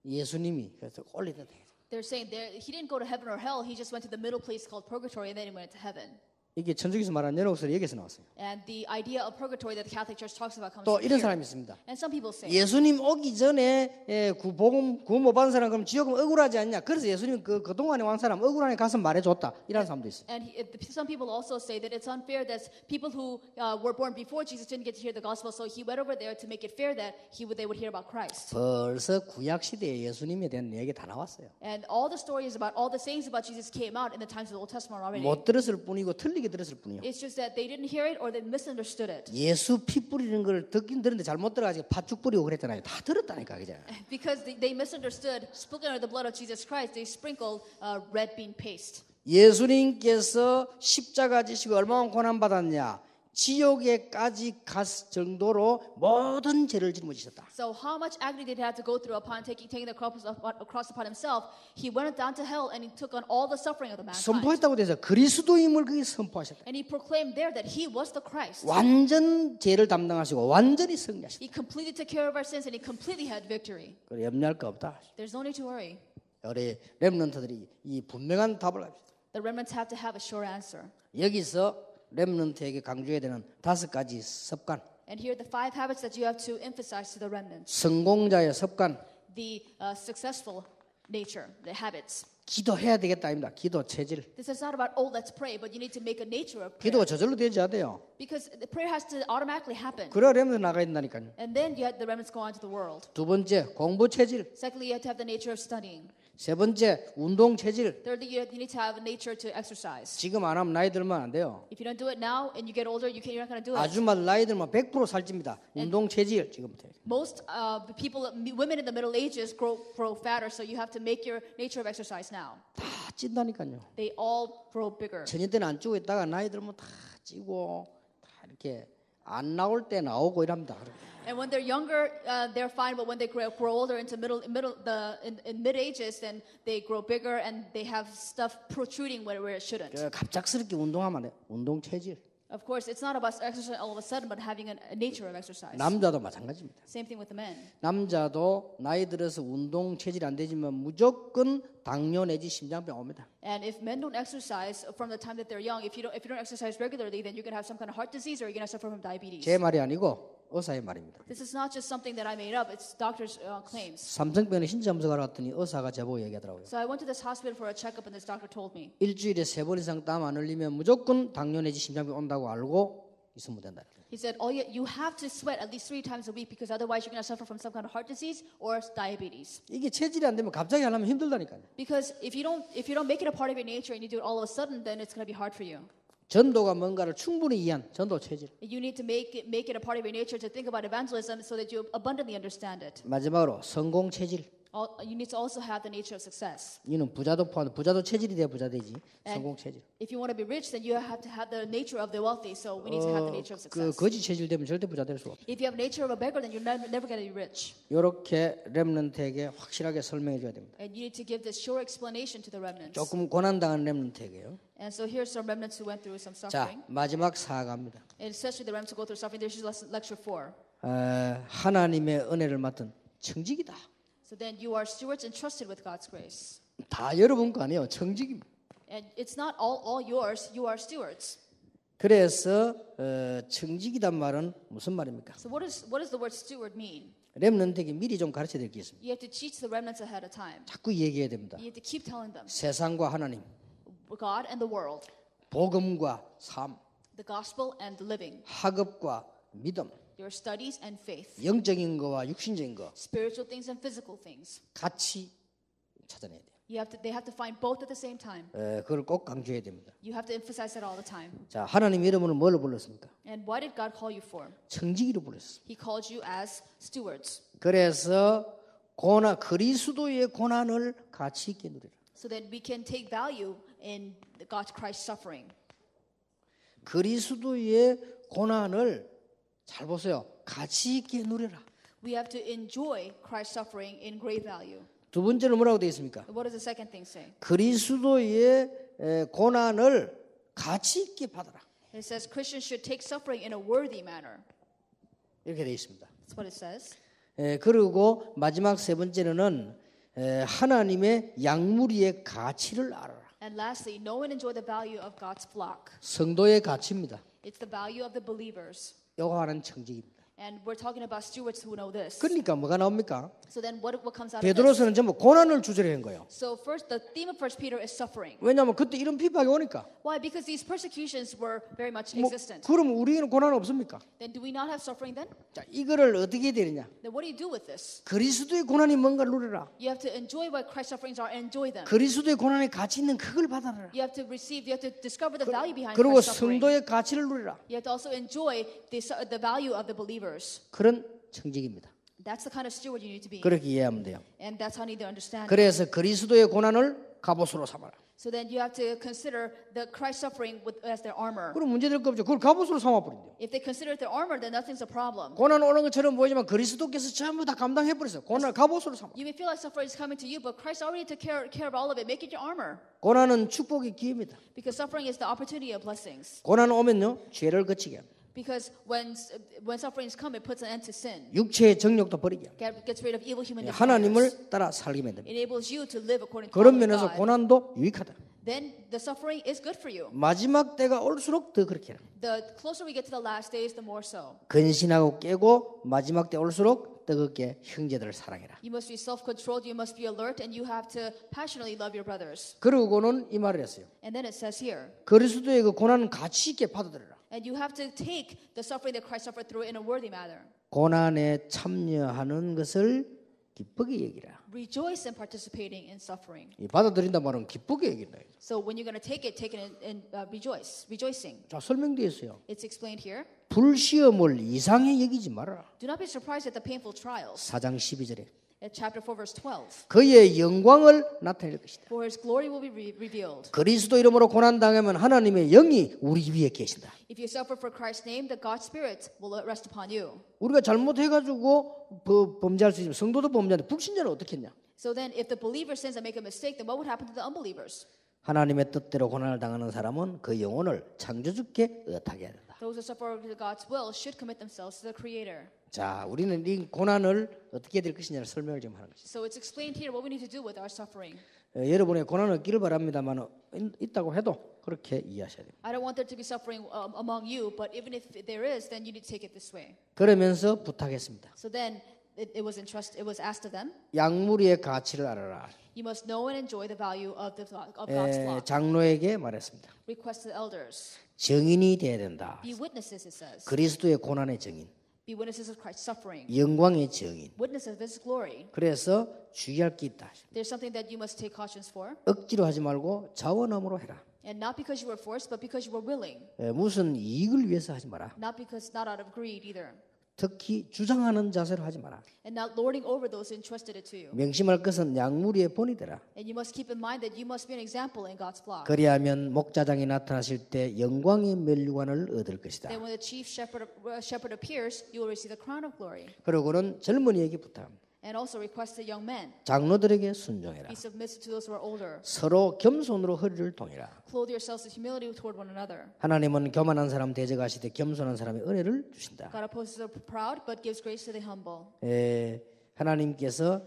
예수님이 그래서 올리다 돼요. They're saying he didn't go to heaven or hell. He just went to the middle place called purgatory and then he went to heaven. 이게 천주교에서 말하는 연옥설이 여기서 나왔어요. And the idea of purgatory that the Catholic Church talks about comes 또 from 이런 here. 사람이 있습니다. And some people say, 예수님 오기 전에 구원 못 받은 사람 그럼 지옥은 억울하지 않냐? 그래서 예수님 그 동안에 온 사람 억울하니 가서 말해줬다. 이런 사람도 있어요. and some people also say that it's unfair that people who were born before Jesus didn't get to hear the gospel, so he went over there to make it fair that they would hear about Christ. 벌써 구약 시대에 예수님에 대한 얘기 다 나왔어요. And all the stories about all the sayings about Jesus came out in the times of the Old Testament already. 못 들었을 뿐이고 틀리게 들었을 뿐이요. It's just that they didn't hear it or they misunderstood it. 예수 피 뿌리는 걸 듣긴 들었는데 잘못 들어가지고 팥죽 뿌리고 그랬잖아요. 다 들었다니까 그죠? Because they misunderstood, sprinkling the blood of Jesus Christ, they sprinkled red bean paste. 예수님께서 십자가 지시고 얼마나 고난 받았냐? 지옥에까지 갈 정도로 모든 죄를 짊어지셨다. So how much agony did he have to go through upon taking the cross upon himself? He went down to hell and he took on all the suffering of the mankind. 선포했다고 돼서 그리스도임을 거기 선포하셨다. And he proclaimed there that he was the Christ. 완전 죄를 담당하시고 완전히 승리하셨다. He completely took care of our sins and he completely had victory. 그래 염려할 거 없다. There's no need to worry. 우리 렘넌트들이 이 분명한 답을 합시다. The remnants have to have a sure answer. 여기서 렘넌트에게 강조해야 되는 5가지 습관. And here are the 5 habits that you have to emphasize to the remnants. 성공자의 습관. The successful nature, the habits. 기도해야 되겠다 아닙니다. 기도 체질. This is not about, let's pray, but you need to make a nature of prayer. 기도가 저절로 되지 않아요. Because the prayer has to automatically happen. 그래야 렘넌트 나가야 된다니까요. And then the remnants go on to the world. 두 번째 공부 체질. Secondly, you have to have the nature of studying. 세 번째 운동 체질. Thirdly, you need to have a nature to exercise. 지금 안 하면 나이 들면 안 돼요. If you don't do it now and you get older, you're not going to do it. 아줌마 나이 들면 100% 살찝니다. 운동 체질 지금부터. Most women in the Middle Ages grow fatter, so you have to make your nature of exercise now. 다 찐다니까요. They all grow bigger. 천년 때는 안 찌고 있다가 나이 들면 다 찌고 다 이렇게 안 나올 때 나오고 이랍니다. And when they're younger, they're fine, but when they grow older into in mid ages, then they grow bigger and they have stuff protruding where it shouldn't. 갑작스럽게 운동하면 안 돼. 운동 체질. Of course, it's not about exercise all of a sudden, but having a nature of exercise. 남자도 마찬가지입니다. Same thing with the men. 남자도 나이 들어서 운동 체질이 안 되지만 무조건 당뇨 내지 심장병 옵니다. And if men don't exercise from the time that they're young, if you don't exercise regularly, then you're going to have some kind of heart disease or you're going to suffer from diabetes. 제 말이 아니고 의사의 말입니다. This is not just something that I made up; it's doctors' claims. 삼성병원에 신장검사하러 갔더니 의사가 제보고 얘기하더라고요. So I went to this hospital for a checkup, and this doctor told me 일주일에 3번 이상 땀 안 흘리면 무조건 당뇨 내지 심장병 온다고 알고 있으면 된다. He said, you have to sweat at least 3 times a week because otherwise you're going to suffer from some kind of heart disease or diabetes. 이게 체질이 안 되면 갑자기 하려면 힘들다니까요. Because if you don't make it a part of your nature and you do it all of a sudden, then it's going to be hard for you. 전도가 뭔가를 충분히 이해한 전도 체질. You need to make it a part of your nature to think about evangelism so that you abundantly understand it. 마지막으로 성공 체질. You need to also have the nature of success. 이는 부자도 포함. 부자도 체질이 돼야 부자 되지. 성공 체질. If you want to be rich, then you have to have the nature of the wealthy. So we need to have the nature of 그 success. 거지 체질 되면 절대 부자 될 수 없어. If you have nature of a beggar, then you're never going to be rich. 이렇게 렘넌트에게 확실하게 설명해 줘야 됩니다. And you need to give this sure explanation to the remnants. 조금 고난 당한 렘넌트에게요. And so here's some remnants who went through some 자, suffering. 마지막 사과입니다. And especially the remnants who go through suffering. This is lecture 4. 하나님의 은혜를 맡은 청직이다. So then you are stewards entrusted with God's grace. 다 여러분 거 아니에요. 청직입니다. And it's not all yours. You are stewards. 그래서 청직이란 말은 무슨 말입니까? So what does the word steward mean? 렘넌트에게 미리 좀 가르쳐야 될 게 있습니다. You have to teach the remnants ahead of time. 자꾸 얘기해야 됩니다. You have to keep telling them 세상과 하나님, God and the world, 복음과 삶, the gospel and the living, 학업과 믿음, your studies and faith, 영적인 거와 육신적인 거 spiritual things and physical things. 같이 찾아내야 돼요. They have to find both at the same time. 그걸 꼭 강조해야 됩니다. You have to emphasize it all the time. 자, 하나님 이름으로 뭘로 불렀습니까? And why did God call you for? 청지기로 불렀어요. He called you as stewards. 그래서 그리스도의 고난을 가치 있게 누리라. So that we can take value in God's Christ's suffering. 그리스도의 고난을 잘 보세요. 가치 있게 누리라. We have to enjoy Christ's suffering in great value. 두 번째로 뭐라고 되어 있습니까? What does the second thing say? 그리스도의 고난을 가치 있게 받아라. It says Christians should take suffering in a worthy manner. 이렇게 되어 있습니다. That's what it says. 그리고 마지막 세 번째로는 하나님의 양무리의 가치를 알아라. And lastly, know and enjoy the value of God's flock. 성도의 가치입니다. It's the value of the believers. 요거 하는 청직입니다. And we're talking about stewards who know this. 그러니까 뭐가 나옵니까? So then what comes out of this? 베드로서는 전부 고난을 주제로 한 거예요. So first, the theme of 1 Peter is suffering. 왜냐하면 그때 이런 비박이 오니까. Why? Because these persecutions were very much existent. 그럼 우리는 고난 없습니까? Then do we not have suffering then? 자, 이거를 어떻게 해야 되느냐? Then what do you do with this? 그리스도의 고난이 뭔가를 누려라. You have to enjoy what Christ's sufferings are and enjoy them. 그리스도의 고난의 가치 있는 그걸 받아라. You have to discover the value behind 그리고 Christ's suffering. 성도의 가치를 누리라. You have to also enjoy the value of the believers. 그런 청직입니다. That's the kind of steward you need to be. 그렇게 이해하면 돼요. And that's how you need to understand it. 그래서 그리스도의 고난을 갑옷으로 삼아라. So then you have to consider the Christ suffering as their armor. 그럼 문제될 거 없죠. 그걸 갑옷으로 삼아버린대요. If they consider it their armor, then nothing's a problem. 고난 오는 것처럼 보이지만 그리스도께서 전부 다 감당해버렸어요. 고난을 갑옷으로 삼아. You may feel like suffering is coming to you, but Christ already took care of all of it. Make it your armor. 고난은 축복의 기회입니다. Because suffering is the opportunity of blessings. 고난 오면요 죄를 거치게 합니다. Because when sufferings come, it puts an end to sin. 육체의 정욕도 버리게 합니다. Gets rid of evil human desires. 하나님을 따라 살게 만듭니다. Enables you to live according to 그런 the will of 면에서 God. 고난도 유익하다. Then the suffering is good for you. 마지막 때가 올수록 더 그렇게 해라. The closer we get to the last days, the more so. 근신하고 깨고 마지막 때 올수록 뜨겁게 형제들을 사랑해라. You must be self-controlled. You must be alert, and you have to passionately love your brothers. 그러고는 이 말을 했어요. And then it says here, 그리스도의 그 고난은 가치 있게 받아들여라. and you have to take the suffering that Christ suffered through in a worthy manner. 고난에 참여하는 것을 기쁘게 여기라. Rejoice in participating in suffering. 이 받아들인다 말은 기쁘게 여긴다. So when you're going to take it in rejoicing. 자, 설명되어 있어요. It's explained here. 불시험을 이상히 여기지 말아라. Do not be surprised at the painful trials. 4장 12절에 At chapter 4, verse 12. 그의 영광을 나타낼 것이다. For his glory will be revealed. 그리스도 이름으로 고난 당하면 하나님의 영이 우리 위에 계신다. If you suffer for Christ's name, the God's Spirit will rest upon you. 우리가 잘못해가지고 범죄할 수 있으면 성도도 범죄하는데 불신자는 어떻게 했냐? So then, if the believer sins and make a mistake, then what would happen to the unbelievers? 하나님의 뜻대로 고난을 당하는 사람은 그 영혼을 창조주께 의탁해야 된다. Those who suffer to God's will should commit themselves to the Creator. 자, 우리는 이 고난을 어떻게 해야 될 것이냐를 설명을 좀 하는 것이죠. So it's explained here what we need to do with our suffering. 여러분의 고난을 없기를 바랍니다만 있다고 해도 그렇게 이해하셔야 됩니다. I don't want there to be suffering among you, but even if there is, then you need to take it this way. 그러면서 부탁했습니다. So then it was asked of them, 양무리의 가치를 알아라. you must know and enjoy the value of God's flock. 장로에게 말했습니다. Request to the elders. 증인이 돼야 된다. Be witnesses, it says. 그리스도의 고난의 증인, Be witnesses of Christ's suffering. 영광의 증인. Witness of His glory. 그래서 주의할 게 있다. There's something that you must take cautions for. 억지로 하지 말고 자원함으로 해라. And not because you were forced, but because you were willing. 무슨 이익을 위해서 하지 마라. Not out of greed either. 특히 주장하는 자세로 하지 마라. And not lording over those who entrusted it to you. 명심할 것은 양무리의 본이 되라. And you must keep in mind that you must be an example in God's flock. 그리하면 목자장이 나타나실 때 영광의 면류관을 얻을 것이다. Then when the chief shepherd appears, you will receive the crown of glory. 그러고는 젊은이에게 부탁합니다. And also request the young men. 장로들에게 순종해라. Be submissive to those who are older. 서로 겸손으로 허리를 동이라. Clothe yourselves with humility toward one another. 하나님은 교만한 사람 대적하시되 겸손한 사람의 은혜를 주신다. God opposes the proud, but gives grace to the humble. 하나님께서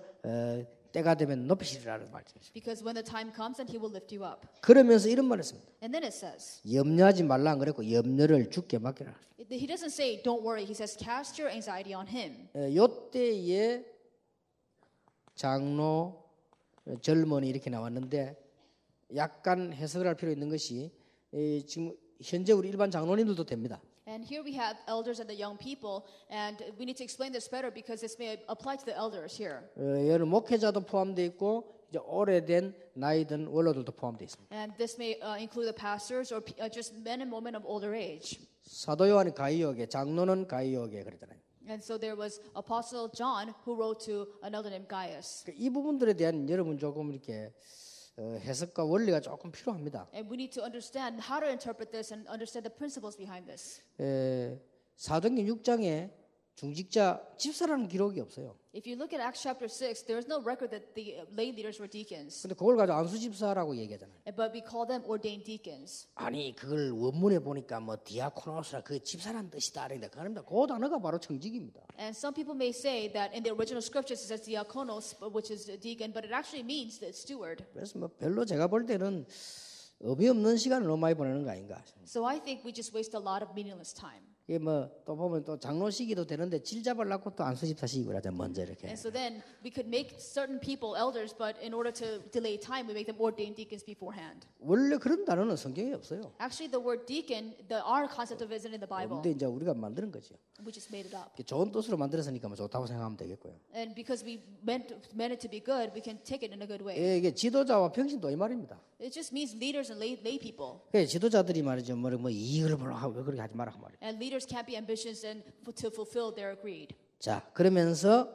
때가 되면 높이시리라는 말씀이죠. Because when the time comes, then He will lift you up. 그러면서 이런 말을 했습니다. And then it says, 염려하지 말라 안 그랬고 염려를 주께 맡기라. He doesn't say, don't worry. He says, cast your anxiety on Him. 요때에 장로, 젊은이 이렇게 나왔는데 약간 해석을 할 필요 있는 것이 지금 현재 우리 일반 장로님들도 됩니다. And here we have elders and the young people, and we need to explain this better because this may apply to the elders here. 여러 목회자도 포함되어 있고 이제 오래된 나이 든 원로들도 포함되어 있습니다. And this may include the pastors or just men and women of older age. 사도 요한이 가이오게, 장로는 가이오게 그러잖아요. And so there was Apostle John who wrote to an elder named Gaius. 이 부분들에 대한 여러분 조금 이렇게 해석과 원리가 조금 필요합니다. And we need to understand how to interpret this and understand the principles behind this. 사도행전 6장에 중직자 집사라는 기록이 없어요. If you look at Acts chapter 6, there is no record that the lay leaders were deacons. 근데 그걸 가지고 안수 집사라고 얘기하잖아요. But we call them ordained deacons. 아니 그걸 원문에 보니까 뭐 디아코노스라 그 집사란 뜻이다 그러는데 그런데 그 단어가 바로 청직입니다. And some people may say that in the original scriptures it says diakonos, which is a deacon, but it actually means the steward. 그래서 뭐 별로 제가 볼 때는 의미 없는 시간을 너무 많이 보내는 거 아닌가. So I think we just waste a lot of meaningless time. 이게 뭐 또 보면 또 장로 시기도 되는데 질 잡으려고 또 안수 집사 시기를 하자 먼저 이렇게. And so then we could make certain people elders, but in order to delay time, we make them ordained deacons beforehand. 원래 그런 단어는 성경에 없어요. Actually, the word deacon, our concept of it isn't in the Bible. 근데 이제 우리가 만드는 거죠. We just made it up. 좋은 뜻으로 만들었으니까 뭐 좋다고 생각하면 되겠고요. And because we meant it to be good, we can take it in a good way. 이게 지도자와 평신도 이 말입니다. It just means leaders and lay people. 지도자들이 말이죠. 뭐 이익을 보려고 하고 그렇게 하지 마라 그 말이에요. And leaders can't be ambitious and to fulfill their greed. 자, 그러면서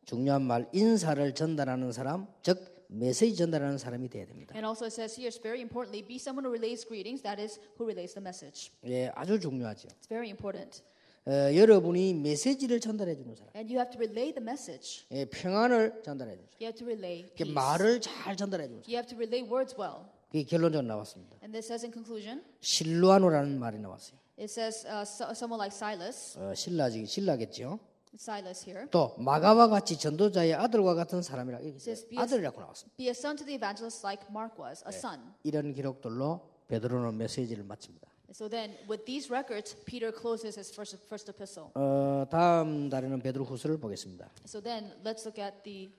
중요한 말 인사를 전달하는 사람, 즉 메시지 전달하는 사람이 돼야 됩니다. And also it says here, it's very importantly, be someone who relays greetings, that is, who relays the message. 예, 아주 중요하죠. It's very important. 여러분이 메시지를 전달해 주는 사람, And you have to relay the message. 예, 평안을 전달해 주는 사람, You have to relay 이렇게 peace. 말을 잘 전달해 주는 사람. You have to relay words well. 그게 결론적으로 나왔습니다. And this says in conclusion, 실루아노라는 말이 나왔어요. it says someone like Silas, 신라겠죠. Silas here, 또 마가와 같이 전도자의 아들과 같은 사람이라 이렇게 says, 아들이라고 나왔습니다. be a son to the evangelist like Mark was, a son. 이런 기록들로 베드로는 메시지를 마칩니다. So then, with these records, Peter closes his first epistle. 다음 달에는 베드로후서를 보겠습니다. So then, let's look at the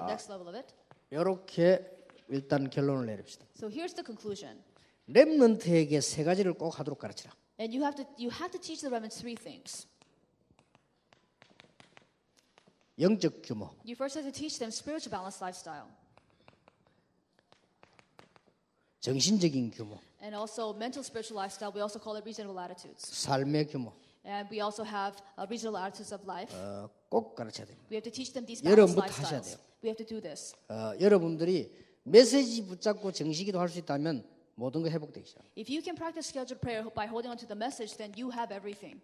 next level of it. 이렇게 일단 결론을 내립시다. So here's the conclusion. 렘넌트에게 세 가지를 꼭 하도록 가르치라. And you have to teach the remnants three things. 영적 규모, You first have to teach them spiritual balanced lifestyle, 정신적인 규모, and also mental spiritual lifestyle. We also call it reasonable attitudes, 삶의 규모 and we also have reasonable attitudes of life. 꼭 가르쳐야 됩니다. We have to teach them these balanced 여러분부터 하셔야 lifestyles. 돼요. We have to do this. 여러분들이 메시지 붙잡고 정식기도 할 수 있다면 모든 거 회복되기 시작. If you can practice scheduled prayer by holding on to the message, then you have everything.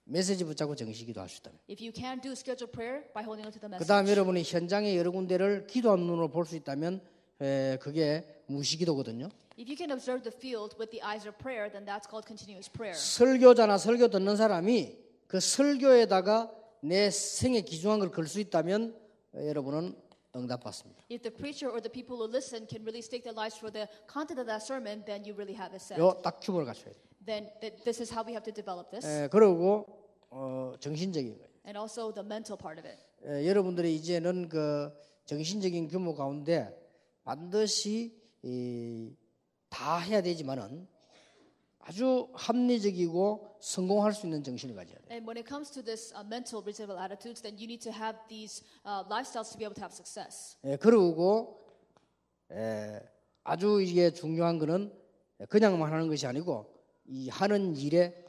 메시지 붙잡고 정식기도 할 수 있다면. If you can do scheduled prayer by holding on to the 그 다음 message. 여러분이 현장의 여러 군데를 기도한 눈으로 볼 수 있다면 그게 무시기도거든요. If you can observe the field with the eyes of prayer, then that's called continuous prayer. 설교자나 설교 듣는 사람이 그 설교에다가 내 생에 기중한 걸 걸 수 있다면 여러분은 응답받습니다. If the preacher or the people who listen can really stake their lives for the content of that sermon, then you really have it set. 요 딱 규모를 갖춰야 돼요. Then this is how we have to develop this. 그리고 정신적인 거예요. And also the mental part of it. 여러분들이 이제는 그 정신적인 규모 가운데 반드시 다 해야 되지만은 아주 합리적이고 성공할 수 있는 정신을 가져야 돼. And when it comes to this mental reasonable attitudes, then you need to have these lifestyles to be able to have success. 그리고 아주 이게 중요한 거는 그냥만 하는 것이 아니고 이 하는 일에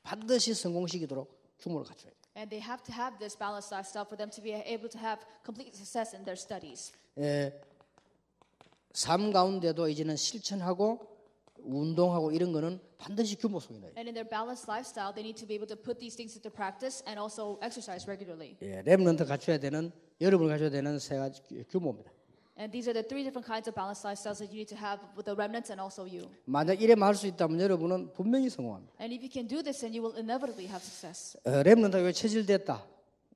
반드시 성공시키도록 규모를 갖춰야 돼. And they have to have this balanced lifestyle for them to be able to have complete success in their studies. 삶 가운데도 이제는 실천하고 운동하고 이런 거는 반드시 규모 속에 넣어야 돼. And in their balanced lifestyle, they need to be able to put these things into practice and also exercise regularly. 렘넌트 갖춰야 되는 여러분이 갖춰야 되는 세 가지 규모입니다. And these are the three different kinds of balanced lifestyles that you need to have with the remnants and also you. 만약 이래만 할 수 있다면 여러분은 분명히 성공합니다. And if you can do this, then you will inevitably have success. 렘넌트가 체질됐다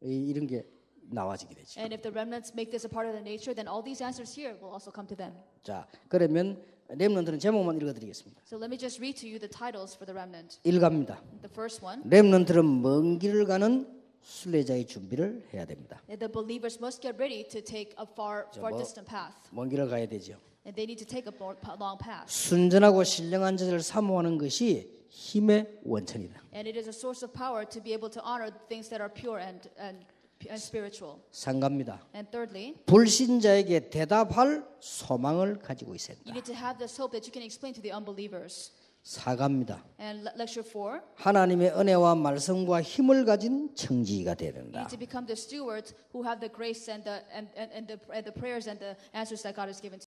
이런 게 나와지게 되죠. And if the remnants make this a part of their nature, then all these answers here will also come to them. 자, 그러면 렘넌트는 제목만 읽어드리겠습니다. So let me just read to you the titles for the remnant. 읽갑니다. The first one, 렘넌트는 먼 길을 가는 순례자의 준비를 해야 됩니다. the believers must get ready to take a far distant path. 먼 길을 가야 되죠. And they need to take a long path. 순전하고 신령한 자를 사모하는 것이 힘의 원천이다. And it is a source of power to be able to honor things that are pure and spiritual. 상갑니다. And thirdly, 불신자에게 대답할 소망을 가지고 있어야 you 된다. need to have this hope that you can explain to the unbelievers. 사갑니다. And lecture 4, 하나님의 은혜와 말씀과 힘을 가진 청지기가 되어야 you 된다. need to become the stewards who have the grace and the prayers and the answers that God has given to